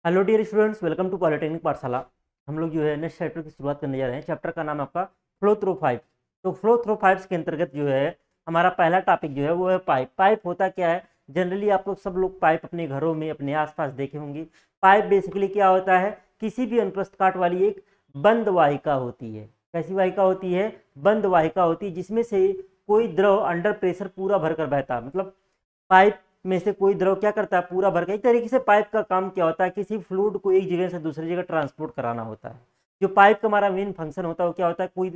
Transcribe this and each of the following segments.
Hello dear students, welcome to polytechnic Pathshala. हम लोग जो है नेक्स्ट चैप्टर की शुरुआत करने जा रहे हैं। चैप्टर का नाम है आपका फ्लो थ्रू पाइप्स। तो फ्लो थ्रू पाइप्स के अंतर्गत जो है हमारा पहला टॉपिक जो है वो है पाइप। पाइप होता क्या है? जनरली आप लोग सब लोग पाइप अपने घरों में अपने आसपास देखे होंगे। पाइप बेसिकली क्या होता है? किसी भी अनुप्रस्थ काट वाली एक बंद वाहिका होती है। कैसी वाहिका होती है? बंद वाहिका होती है, जिसमें से कोई द्रव अंडर प्रेशर पूरा भरकर बहता है। मतलब पाइप में से कोई द्रव क्या करता है? पूरा भर के। एक तरीके से पाइप का काम क्या होता है? किसी फ्लूइड को एक जगह से दूसरी जगह ट्रांसपोर्ट कराना होता है। जो पाइप का हमारा मेन फंक्शन होता है वो क्या होता है? कोई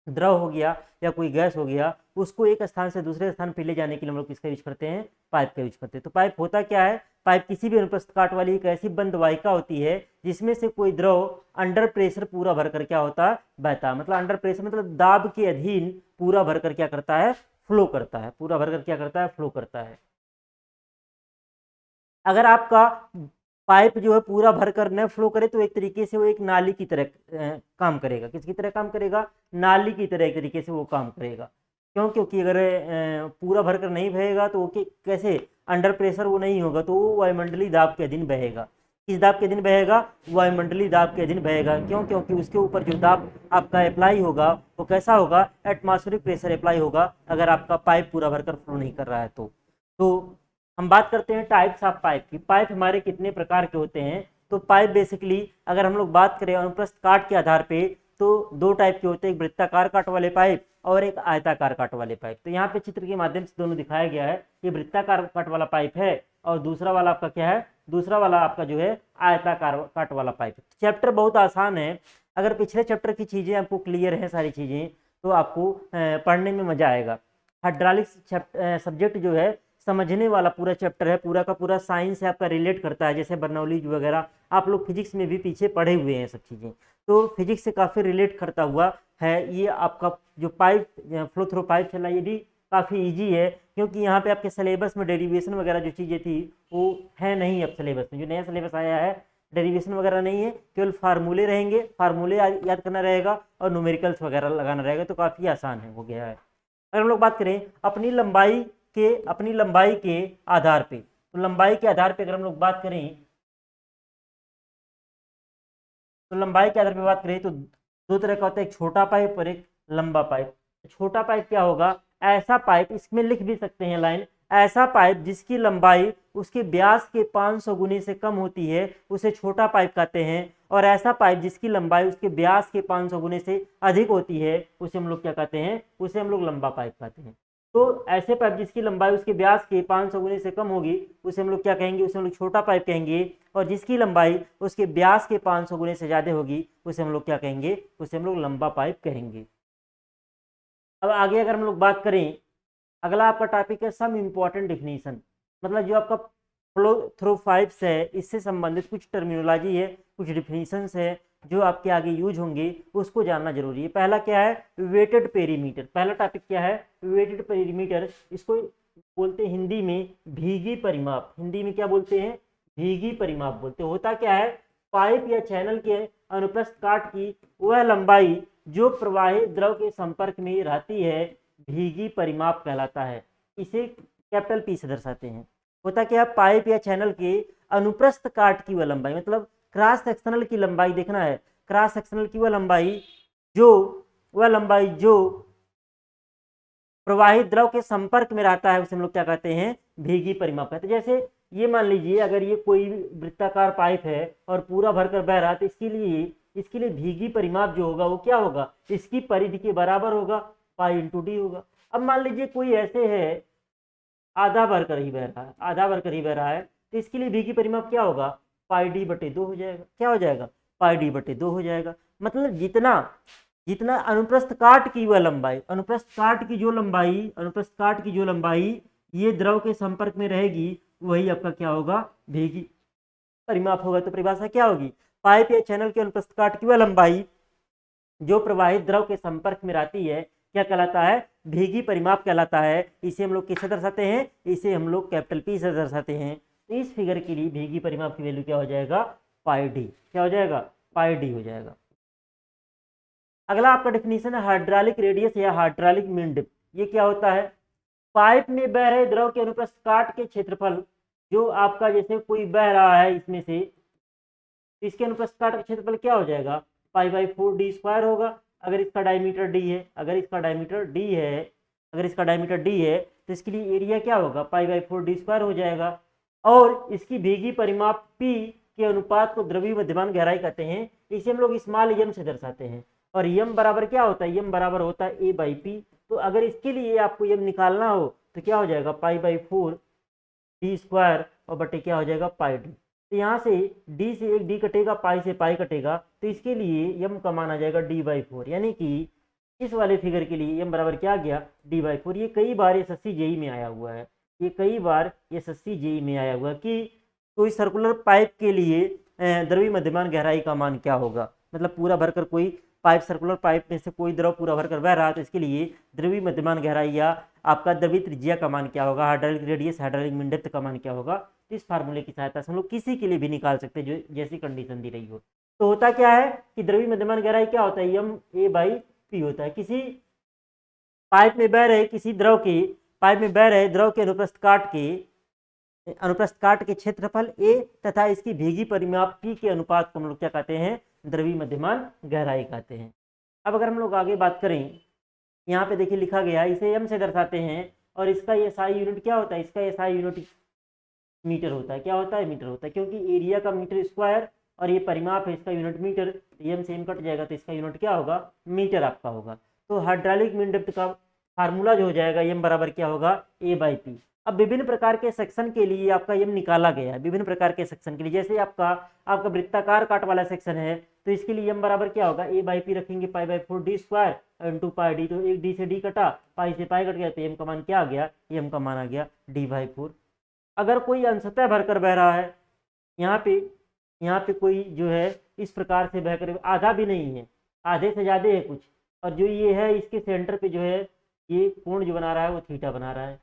द्रव हो गया या कोई गैस हो गया, उसको एक स्थान से दूसरे स्थान पर ले जाने के लिए हम लोग किसका यूज करते हैं? पाइप का यूज करते हैं। तो पाइप होता क्या है? पाइप किसी भी अनुप्रस्थ काट वाली एक ऐसी बंद वाहिका होती है जिसमें से कोई द्रव अंडर प्रेशर पूरा भरकर क्या होता है? बहता है। मतलब अंडर प्रेशर मतलब दाब के अधीन पूरा भरकर क्या करता है? फ्लो करता है। पूरा भरकर क्या करता है? फ्लो करता है। अगर आपका पाइप जो है पूरा भरकर न फ्लो करे तो एक तरीके से वो एक नाली की तरह काम करेगा। किसकी तरह काम करेगा? नाली की तरह एक तरीके से वो काम करेगा। क्यों? क्योंकि अगर पूरा भरकर नहीं बहेगा तो वो कैसे अंडर प्रेशर वो नहीं होगा, तो वो वायुमंडलीय दाब के अधीन बहेगा। किस दाब के अधीन बहेगा? वायुमंडलीय दाब के अधीन बहेगा। क्यों? क्योंकि उसके ऊपर जो दाब आपका अप्लाई होगा वो कैसा होगा? एटमॉस्फेरिक प्रेशर अप्लाई होगा, अगर आपका पाइप पूरा भरकर फ्लो नहीं कर रहा है तो हम बात करते हैं टाइप्स ऑफ पाइप की। पाइप हमारे कितने प्रकार के होते हैं? तो पाइप बेसिकली अगर हम लोग बात करें अनुप्रस्थ काट के आधार पे तो दो टाइप के होते हैं, एक वृत्ताकार काट वाले पाइप और एक आयताकार काट वाले पाइप। तो यहाँ पे चित्र के माध्यम से दोनों दिखाया गया है। ये वृत्ताकार काट वाला पाइप है और दूसरा वाला आपका क्या है? दूसरा वाला आपका जो है आयताकार काट वाला पाइप। चैप्टर बहुत आसान है। अगर पिछले चैप्टर की चीजें आपको क्लियर है सारी चीजें तो आपको पढ़ने में मजा आएगा। हाइड्रोलिक्स सब्जेक्ट जो है समझने वाला पूरा चैप्टर है, पूरा का पूरा साइंस है आपका, रिलेट करता है। जैसे बर्नौली वगैरह आप लोग फिजिक्स में भी पीछे पढ़े हुए हैं सब चीज़ें, तो फिजिक्स से काफ़ी रिलेट करता हुआ है। ये आपका जो पाइप फ्लो थ्रो पाइप चला ये भी काफ़ी इजी है, क्योंकि यहाँ पे आपके सिलेबस में डेरिवेशन वगैरह जो चीज़ें थी वो है नहीं। अब सिलेबस में जो नया सिलेबस आया है डेरिवेशन वगैरह नहीं है, केवल फार्मूले रहेंगे। फार्मूले याद करना रहेगा और न्यूमेरिकल्स वगैरह लगाना रहेगा, तो काफ़ी आसान है हो गया है। अगर हम लोग बात करें अपनी लंबाई के आधार पे, तो लंबाई के आधार पे अगर हम लोग बात करें तो लंबाई के आधार पे बात करें तो दो तरह का होता है, एक छोटा पाइप और एक लंबा पाइप। छोटा पाइप क्या होगा? ऐसा पाइप, इसमें लिख भी सकते हैं लाइन, ऐसा पाइप जिसकी लंबाई उसके व्यास के 500 गुने से कम होती है उसे छोटा पाइप कहते हैं। और ऐसा पाइप जिसकी लंबाई उसके व्यास के 500 गुने से अधिक होती है उसे हम लोग क्या कहते हैं? उसे हम लोग लंबा पाइप कहते हैं। तो ऐसे पाइप जिसकी लंबाई उसके व्यास के 500 गुने से कम होगी उसे हम लोग क्या कहेंगे? उसे हम लोग छोटा पाइप कहेंगे। और जिसकी लंबाई उसके व्यास के 500 गुने से ज़्यादा होगी उसे हम लोग क्या कहेंगे? उसे हम लोग लंबा पाइप कहेंगे। अब आगे अगर हम लोग बात करें, अगला आपका टॉपिक है सम इम्पॉर्टेंट डिफिनीशन। मतलब जो आपका फ्लो थ्रू पाइप्स है इससे संबंधित कुछ टर्मिनोलॉजी है, कुछ डिफिनीशंस है जो आपके आगे यूज होंगे, उसको जानना जरूरी है। पहला क्या है? Wetted perimeter. पहला टॉपिक क्या है? Wetted perimeter. इसको बोलते हैं हिंदी में भीगी परिमाप। हिंदी में क्या बोलते हैं? भीगी परिमाप बोलते हैं। होता क्या है? पाइप या चैनल के अनुप्रस्थ काट की वह लंबाई जो प्रवाहित द्रव के संपर्क में रहती है भीगी परिमाप कहलाता है। इसे कैपिटल पी से दर्शाते हैं। होता क्या है? पाइप या चैनल के अनुप्रस्थ काट की वह लंबाई, मतलब क्रॉस सेक्शनल की लंबाई देखना है। क्रॉस सेक्शनल की जो वह लंबाई जो प्रवाहित द्रव के संपर्क में रहता है उसे हम लोग क्या कहते हैं? भीगी परिमाप कहते हैं। जैसे ये मान लीजिए अगर ये कोई वृत्ताकार पाइप है और पूरा भरकर बह रहा है तो इसके लिए भीगी परिमाप जो होगा वो क्या होगा? इसकी परिधि के बराबर होगा, पाई इंटू डी होगा। अब मान लीजिए कोई ऐसे है आधा भरकर ही बह रहा है, आधा भरकर ही बह रहा है, तो इसके लिए भीगी परिमाप क्या होगा? पाई डी बटे 2 हो जाएगा। क्या हो जाएगा? पाई डी बटे 2 हो जाएगा। मतलब जितना जितना अनुप्रस्थ काट की वह लंबाई, अनुप्रस्थ काट की जो लंबाई ये द्रव के संपर्क में रहेगी वही आपका क्या होगा? भीगी परिमाप होगा। तो परिभाषा क्या होगी? पाइप या चैनल के अनुप्रस्थ काट की वह लंबाई जो प्रवाहित द्रव के संपर्क में रहती है क्या कहलाता है? भीगी परिमाप कहलाता है। इसे हम लोग किससे दर्शाते हैं? इसे हम लोग कैपिटल पी से दर्शाते हैं। इस फिगर के लिए भीगी परिमाप की वैल्यू क्या हो जाएगा? पाई डी। क्या हो जाएगा? पाई डी हो जाएगा। अगला आपका डेफिनेशन है हाइड्रोलिक रेडियस या हाइड्रोलिक मीन डेप्थ। ये क्या होता है? पाइप में बह रहे द्रव के अनुप्रस्थ काट के क्षेत्रफल जो आपका, जैसे कोई बह रहा है इसमें से, तो इसके अनुप्रस्थ काट का क्षेत्रफल क्या हो जाएगा, π/4d² होगा। अगर इसका डायमीटर d है, तो इसके लिए एरिया क्या होगा, π/4d² हो जाएगा। और इसकी भीगी परिमाप p के अनुपात को द्रव्य मध्यमान गहराई कहते हैं। इसे हम लोग स्मॉल m से दर्शाते हैं। और m बराबर क्या होता है, m बराबर होता है a/p। तो अगर इसके लिए आपको m निकालना हो तो क्या हो जाएगा, π/4d² और बटे क्या हो जाएगा, πd। तो यहाँ से d से एक d कटेगा, पाई से पाई कटेगा, तो इसके लिए m का मान आ जाएगा d/4। यानी कि इस वाले फिगर के लिए m बराबर क्या आ गया, d/4। ये कई बार एसएससी जेई में आया हुआ है, कि कोई सर्कुलर पाइप के लिए द्रव्य मध्यमान गहराई का मान क्या होगा। मतलब पूरा भरकर कोई पाइप, सर्कुलर पाइप में से कोई द्रव पूरा भरकर बह रहा है, तो इसके लिए द्रव्य मध्यमान गहराई या आपका द्रव्य त्रिज्या का मान क्या होगा, hydraulic radius, hydraulic mean depth का मान क्या होगा। इस फार्मूले की सहायता से हम लोग किसी के लिए भी निकाल सकते हैं जो जैसी कंडीशन दी रही हो। तो होता क्या है कि द्रव्य मध्यमान गहराई क्या होता है, ma/p होता है। किसी पाइप में बह रहे द्रव के अनुप्रस्थ काट के क्षेत्रफल a तथा इसकी भीगी परिमाप p के अनुपात को हम लोग क्या कहते हैं, द्रव्य मध्यमान गहराई कहते हैं। अब अगर हम लोग आगे बात करें, यहाँ पे देखिए लिखा गया है, इसे m से दर्शाते हैं और इसका SI यूनिट क्या होता है, इसका SI यूनिट मीटर होता है। क्या होता है, मीटर होता है, क्योंकि एरिया का मीटर स्क्वायर और ये परिमाप है इसका यूनिट मीटर। m से m कट जाएगा तो इसका यूनिट क्या होगा, मीटर आपका होगा। तो हाइड्रोलिक मीन डेप्थ का फार्मूला जो हो जाएगा, m बराबर क्या होगा, a/p। अब विभिन्न प्रकार के सेक्शन के लिए आपका m निकाला गया है। विभिन्न प्रकार के सेक्शन के लिए, जैसे आपका वृत्ताकार काट वाला सेक्शन है, तो इसके लिए m बराबर क्या होगा, a/p रखेंगे, π/4d² इंटू πd। तो एक d से d कटा, पाई से पाई कट गया, तो m का मान क्या आ गया, m का मान आ गया d/4। अगर कोई अंशतः भरकर बह रहा है, यहाँ पे कोई जो है इस प्रकार से बहकर, आधा भी नहीं है, आधे से ज़्यादा है कुछ, और जो ये है इसके सेंटर पे जो है ये कोण जो बना रहा है वो थीटा बना रहा है।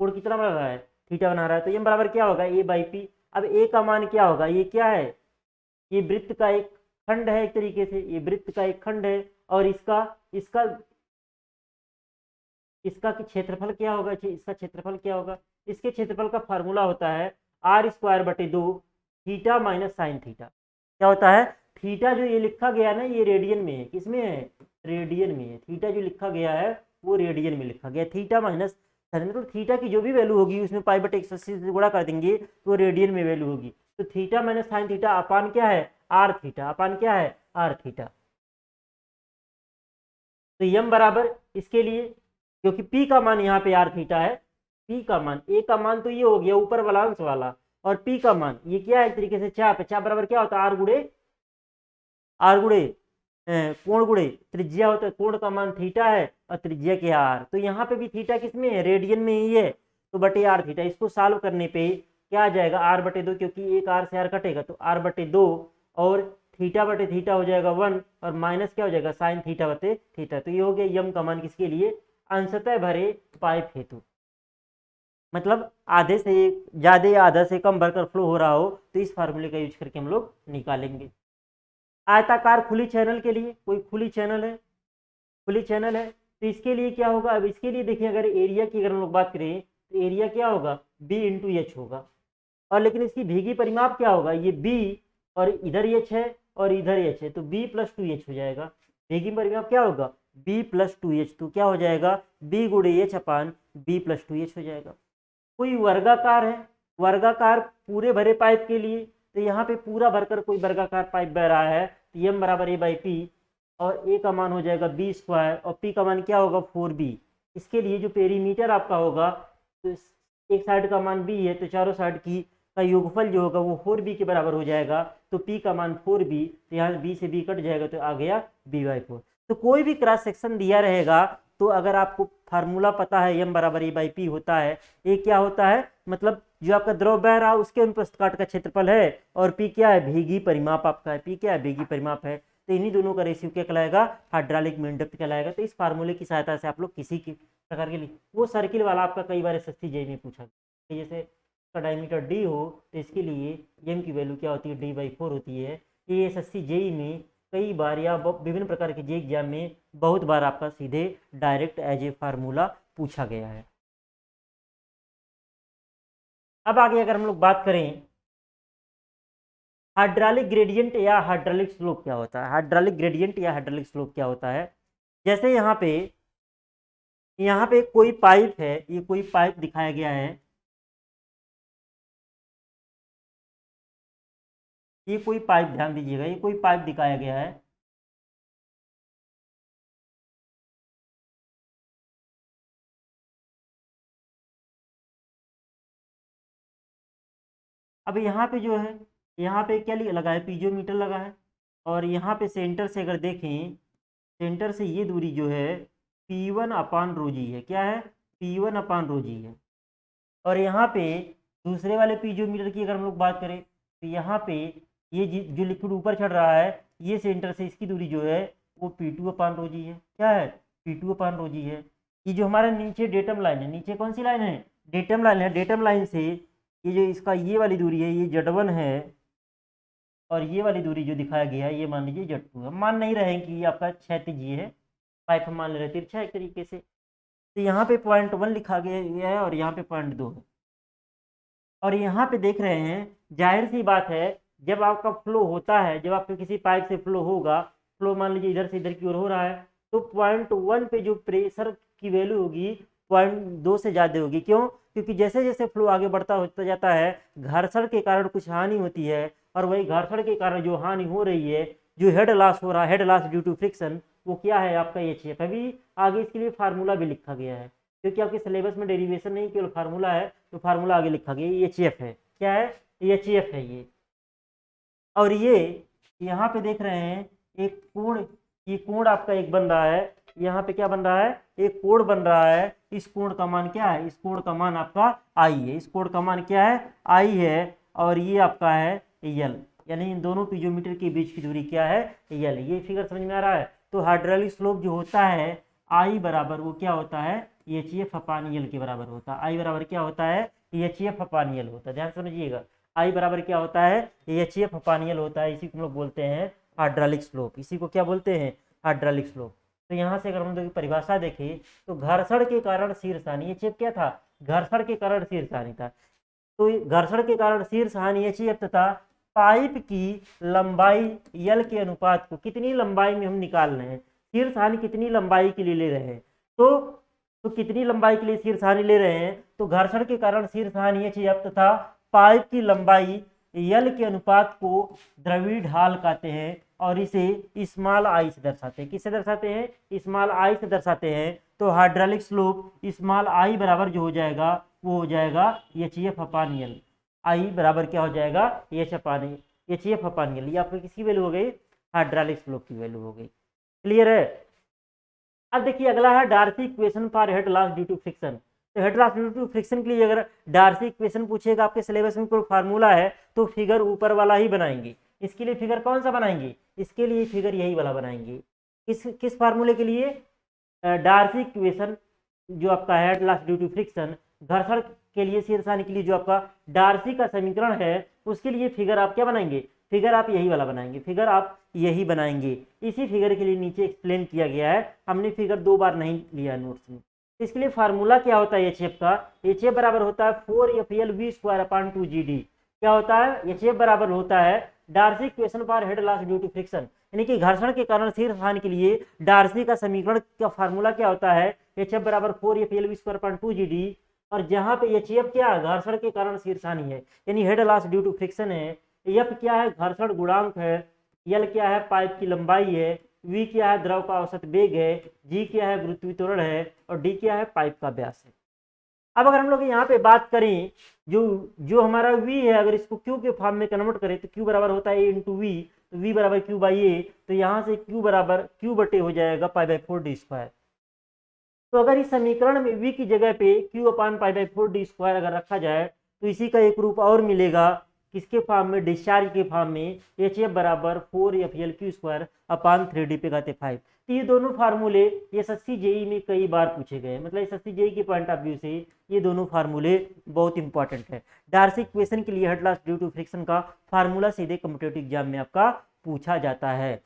कोण कितना बना रहा है, थीटा बना रहा है। तो m बराबर क्या होगा, a/p। अब a का मान क्या होगा, ये क्या है, ये वृत्त का एक खंड है, एक तरीके से ये वृत्त का एक खंड है। और इसका क्षेत्रफल क्या होगा, इसके क्षेत्रफल का फार्मूला होता है r²/2 theta minus sine theta. क्या होता है, थीटा जो ये लिखा गया ना, ये रेडियन में है, किसमें है, रेडियन में है। थीटा जो लिखा गया है वो रेडियन में लिखा गया, थीटा माइनस साइन। तो थीटा की जो भी वैल्यू होगी उसमें π/180 से गुणा कर देंगे तो रेडियन में वैल्यू होगी। तो theta minus sine theta upon क्या है, आर थीटा। तो m बराबर इसके लिए, क्योंकि p का मान यहाँ पे आर थीटा है, p का मान, a का मान तो ये हो गया ऊपर वाला अंश वाला, और p का मान ये क्या है, एक तरीके से चाप है। चाप बराबर क्या होता है, कोण गुणे त्रिज्या होता है। कोण का मान थीटा है और त्रिज्या क्या आर। तो यहाँ पे भी थीटा किसमें है, रेडियन में ही है, तो बटे आर थीटा। इसको सॉल्व करने पे क्या आ जाएगा, r/2, क्योंकि एक r से r कटेगा तो r/2 और थीटा बटे थीटा हो जाएगा 1 और माइनस क्या हो जाएगा, साइन थीटा बटे थीटा। तो ये हो गया m का मान किसके लिए, अंशतः भरे पाइप हेतु। मतलब आधे से ज्यादा या आधा से कम भरकर फ्लो हो रहा हो तो इस फार्मूले का यूज करके हम लोग निकालेंगे। आयताकार खुली चैनल के लिए, कोई खुली चैनल है तो इसके लिए क्या होगा। अब इसके लिए देखिए, अगर एरिया की अगर हम लोग बात करें तो एरिया क्या होगा, b इंटू एच होगा। और लेकिन इसकी भीगी परिमाप क्या होगा, ये b और इधर एच है और इधर एच है, तो b + 2h हो जाएगा। भीगी परिमाप क्या होगा, b + 2h। तो क्या हो जाएगा, b गुणे h अपान b + 2h हो जाएगा। कोई वर्गाकार है, वर्गाकार पूरे भरे पाइप के लिए, तो यहाँ पे पूरा भरकर कोई वर्गाकार पाइप बह रहा है, तो m बराबर a/p और a का मान हो जाएगा b² और p का मान क्या होगा, 4b। इसके लिए जो पेरीमीटर आपका होगा, तो एक साइड का मान b है, तो चारों साइड का योगफल जो होगा वो 4b के बराबर हो जाएगा। तो p का मान 4b, तो यहाँ b से b कट जाएगा तो आ गया b/4। तो कोई भी क्रॉस सेक्शन दिया रहेगा तो अगर आपको फार्मूला पता है m बराबर a/p होता है, a क्या होता है, मतलब जो आपका द्रव बह रहा है उसके अनुप्रस्थ काट का क्षेत्रफल है, और p क्या है, भीगी परिमाप आपका है, p क्या है, भीगी परिमाप है। तो इन्हीं दोनों का रेशियो क्या कहलाएगा, हाइड्रोलिक मीन डेप्थ कहलाएगा। तो इस फार्मूले की सहायता से आप लोग किसी के प्रकार के लिए, वो सर्किल वाला आपका कई बार एसएससी जेईई में पूछा गया, जैसे इसका डायमीटर d हो तो इसके लिए m की वैल्यू क्या होती है, d/4 होती है। ये एसएससी जेईई में कई बार या विभिन्न प्रकार के जे एग्जाम में बहुत बार आपका सीधे डायरेक्ट एज ए फार्मूला पूछा गया है। अब आगे अगर हम लोग बात करें हाइड्रोलिक ग्रेडियंट या हाइड्रोलिक स्लोप क्या होता है? हाइड्रोलिक ग्रेडियंट या हाइड्रोलिक स्लोप क्या होता है? जैसे यहाँ पे कोई पाइप है, ये कोई पाइप दिखाया गया है, ये कोई पाइप, ध्यान दीजिएगा, ये कोई पाइप दिखाया गया है। अब यहाँ पे जो है, यहाँ पे क्या लगा है, पीजोमीटर लगा है, और यहाँ पे सेंटर से अगर देखें, सेंटर से ये दूरी जो है P1/ρg है। क्या है? P1/ρg है। और यहाँ पे दूसरे वाले पीजोमीटर की अगर हम लोग बात करें, तो यहाँ पे ये जो लिक्विड ऊपर चढ़ रहा है, ये सेंटर से इसकी दूरी जो है वो P2/ρg है। क्या है? P2/ρg है। ये जो हमारा नीचे डेटम लाइन है, नीचे कौन सी लाइन है? डेटम लाइन है। डेटम लाइन से ये जो इसका ये वाली दूरी है, ये Z1 है, और ये वाली दूरी जो दिखाया गया है, ये मान लीजिए Z2 है। मान नहीं रहे कि ये आपका क्षैतिज ये है, पाइप हम मान ले रहे तिरछा एक तरीके से। तो यहाँ पे 0.1 लिखा गया है और यहाँ पे 0.2 है। और यहाँ पे देख रहे हैं, जाहिर सी बात है, जब आपका फ्लो होता है, जब आपके किसी पाइप से फ्लो होगा, फ्लो मान लीजिए इधर से इधर की ओर हो रहा है, तो 0.1 पे जो प्रेशर की वैल्यू होगी 0.2 से ज़्यादा होगी। क्यों? क्योंकि जैसे जैसे फ्लो आगे बढ़ता होता जाता है, घर्षण के कारण कुछ हानि होती है, और वही घर्षण के कारण जो हानि हो रही है, जो हेड लॉस हो रहा है, head loss due to friction, वो क्या है? आपका HF। अभी आगे इसके लिए फार्मूला भी लिखा गया है, क्योंकि आपके सिलेबस में डेरिवेशन नहीं केवल फार्मूला है, तो फार्मूला आगे लिखा गया, ये HF है। क्या है? HF है ये। और ये यहाँ पे देख रहे हैं एक कोण, ये कोण आपका एक बन रहा है, यहाँ पे क्या बन रहा है? एक कोण बन रहा है। इस कोण का मान क्या है? इस कोण का मान आपका I है। इस कोण का मान क्या है? I है। और ये आपका है L, यानी इन दोनों पीजोमीटर के बीच की दूरी क्या है? L। ये फिगर समझ में आ रहा है? तो हाइड्रोलिक स्लोप जो होता है, I बराबर वो क्या होता है? HF/L के बराबर होता है। I बराबर क्या होता है? HF/L होता है। ध्यान समझिएगा, I बराबर क्या होता है? HF/L होता है। इसी को हम लोग बोलते हैं हाइड्रोलिक स्लोप। इसी को क्या बोलते हैं? Hydraulic slope. तो यहाँ से अगर हम लोग परिभाषा देखें, तो घर्षण के कारण शीर्ष हानि, HF क्या था? घर्षण के कारण शीर्ष हानि था। तो घर्षण के कारण शीर्ष हानि HF तथा पाइप की लंबाई L के अनुपात को कितनी लंबाई में हम निकाल रहे हैं, शीर्ष हानि कितनी लंबाई के लिए ले रहे हैं, तो कितनी लंबाई के लिए शीर्ष हानि ले रहे हैं, तो घर्षण के कारण शीर्ष हानि HF तथा पाइप की लंबाई L के अनुपात को द्रव्यीय ढाल कहते हैं, और इसे स्मॉल I से दर्शाते हैं। किससे दर्शाते हैं? स्मॉल I से दर्शाते हैं। तो हाइड्रोलिक स्लोप स्मॉल I बराबर जो हो जाएगा, वो हो जाएगा HF/L। I बराबर क्या हो जाएगा? HF/L। ये आपकी किसकी वैल्यू हो गई? हाइड्रोलिक स्लोप की वैल्यू हो गई। क्लियर है? अब देखिए अगला है Darcy equation for head loss due to friction. तो head loss due to friction के लिए अगर डार्सी इक्वेशन पूछेगा, आपके सिलेबस में कोई फार्मूला है, तो फिगर ऊपर वाला ही बनाएंगे। इसके लिए फिगर कौन सा बनाएंगे? इसके लिए फिगर यही वाला बनाएंगे। किस फार्मूले के लिए? डार्सी इक्वेशन जो आपका head loss due to friction, घर्षण के लिए, शीर्ष हानि के लिए जो आपका डार्सी का समीकरण है, उसके लिए फिगर आप क्या बनाएंगे? फिगर आप यही वाला बनाएंगे। फिगर आप यही बनाएंगे। इसी फिगर के लिए नीचे एक्सप्लेन किया गया है, हमने फिगर 2 बार नहीं लिया नोट्स में। इसके लिए फार्मूला क्या होता है HF का? HF बराबर होता है 4FLV²/2GD। क्या होता है? HF बराबर होता है Darcy equation for head loss due to friction, यानी कि घर्षण के कारण शीर्ष हानि के लिए डार्सी का समीकरण का फार्मूला क्या होता है? HF बराबर 4FLV²/2GD। और जहां पे HF क्या है? घर्षण के कारण शीर्ष हानि है, यानी head loss due to friction है। F क्या है? घर्षण गुणांक है। L क्या है? पाइप की लंबाई है। V क्या है? द्रव का औसत वेग है। G क्या है? गुरुत्वीय त्वरण है। और D क्या है? पाइप का व्यास है। अब अगर हम लोग यहाँ पे बात करें, जो हमारा V है, अगर इसको Q के फॉर्म में कन्वर्ट करें, तो Q बराबर होता है A × V, तो V बराबर Q/A। तो यहाँ से Q बराबर Q बटे हो जाएगा π/4d²। तो अगर इस समीकरण में V की जगह पे Q/π/4d² अगर रखा जाए, तो इसी का एक रूप और मिलेगा। किसके फॉर्म में? डिस्चार्ज के फॉर्म में। HF बराबर 4FLQ²/3d⁵ तो ये दोनों फार्मूले SSC JEE में कई बार पूछे गए, मतलब SSC JEE के पॉइंट ऑफ व्यू से ये दोनों फार्मूले बहुत इंपॉर्टेंट है। डार्सी इक्वेशन के लिए head loss due to friction का फार्मूला सीधे कॉम्पिटिटिव एग्जाम में आपका पूछा जाता है।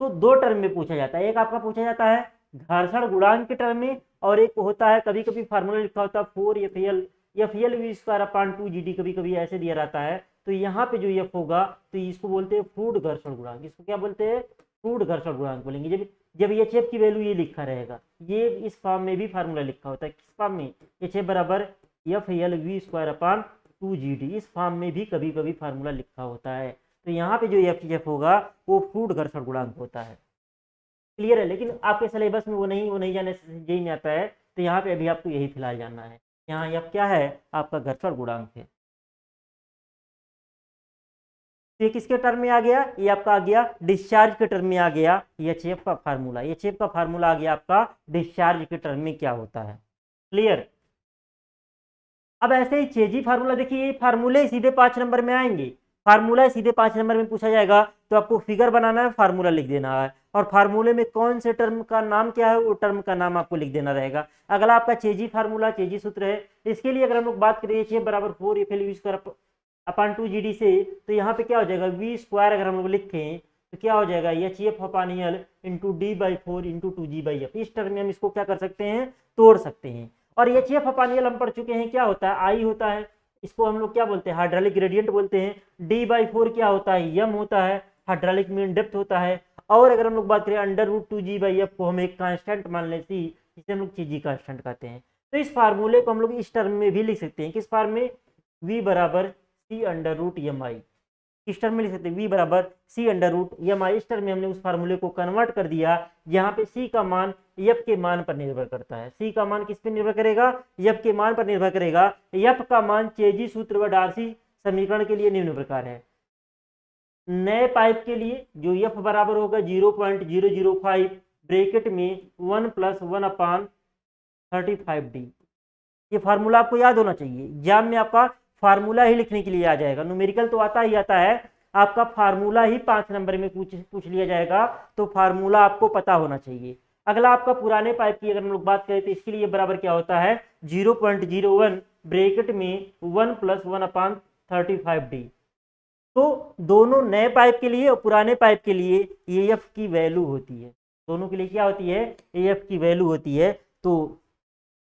तो 2 टर्म में पूछा जाता है। एक आपका पूछा जाता है घर्षण गुणांक के टर्म में, और एक होता है कभी कभी फार्मूला लिखा होता है 4FLV²/2GD, कभी कभी ऐसे दिया रहता है तो यहाँ पे जो एफ होगा तो इसको बोलते हैं फ्लूइड घर्षण गुणांक। इसको क्या बोलते हैं? फ्लूइड घर्षण गुणांक बोलेंगे। जब जब एच एफ की वैल्यू ये लिखा रहेगा, ये इस फॉर्म में भी फार्मूला लिखा होता है। किस फॉर्म में? एच एफ बराबर F L we square upon 2 GD, इस फॉर्म में भी कभी कभी फार्मूला लिखा होता है। तो यहाँ पे जो एफ होगा वो फ्लूइड घर्षण गुणांक होता है। क्लियर है? लेकिन आपके सिलेबस में वो नहीं जाने से जेई में आता है, तो यहाँ पे अभी आपको यही फिलहाल जानना है। यहाँ एफ क्या है? आपका घर्षण गुणांक है। तो ये किसके टर्म में आ गया? ये आपका आ गया डिस्चार्ज के टर्म में आ गया एच एफ का फार्मूला। एच एफ का फार्मूला आ गया आपका डिस्चार्ज के टर्म में क्या होता है। क्लियर? अब ऐसे ही चेजी फार्मूला देखिए, ये फार्मूले सीधे 5 नंबर में आएंगे। फार्मूला सीधे 5 नंबर में पूछा जाएगा तो आपको फिगर बनाना है, फार्मूला लिख देना है, और फार्मूले में कौन से टर्म का नाम क्या है वो टर्म का नाम आपको लिख देना रहेगा। अगला आपका चेजी फार्मूला, चेजी सूत्र है। इसके लिए अगर हम लोग बात करें एच एफ बराबर 4 F L we square upon 2 GD से, तो यहाँ पे क्या हो जाएगा? वी स्क्वायर अगर हम लोग लिखें तो क्या हो जाएगा? H F upon L into D by 4 into 2G/F। इस टर्म में हम इसको क्या कर सकते हैं? तोड़ सकते हैं। और एच एफ अपान एल हम पढ़ चुके हैं क्या होता है? आई होता है। इसको हम लोग क्या बोलते हैं? हाइड्रोलिक ग्रेडियंट बोलते हैं। D/4 क्या होता है? यम होता है। हाइड्रोलिक मीन डेप्थ होता है। और अगर हम लोग बात करें √2G/F को हम एक कांस्टेंट मान लेते हैं, जिसे हम लोग चीजी कांस्टेंट कहते हैं। तो इस फार्मूले को हम लोग इस टर्म में भी लिख सकते हैं। किस फॉर्म में? V बराबर C√MI। इस टर्म में लिख सकते हैं V बराबर C√MI। इस टर्म में हमने उस फार्मूले को कन्वर्ट कर दिया, जहां पे C का मान F के मान पर निर्भर करता है। C का मान किस पे निर्भर करेगा? F के मान पर निर्भर करेगा। F का मान चेजी सूत्र व डार्सी समीकरण के लिए निम्न प्रकार है। नए पाइप के लिए जो F बराबर होगा 0.005 ब्रैकेट में 1 + 1/35D। ये फार्मूला आपको याद होना चाहिए। एग्जाम में आपका फार्मूला ही लिखने के लिए आ जाएगा। न्यूमेरिकल तो आता ही आता है, आपका फार्मूला ही 5 नंबर में पूछ लिया जाएगा, तो फार्मूला आपको पता होना चाहिए। अगला आपका पुराने पाइप की अगर हम लोग बात करें तो इसके लिए बराबर क्या होता है? 0.01 ब्रैकेट में 1 + 1/35D। तो दोनों नए पाइप के लिए और पुराने पाइप के लिए एफ की वैल्यू होती है। दोनों के लिए क्या होती है? एफ की वैल्यू होती है। तो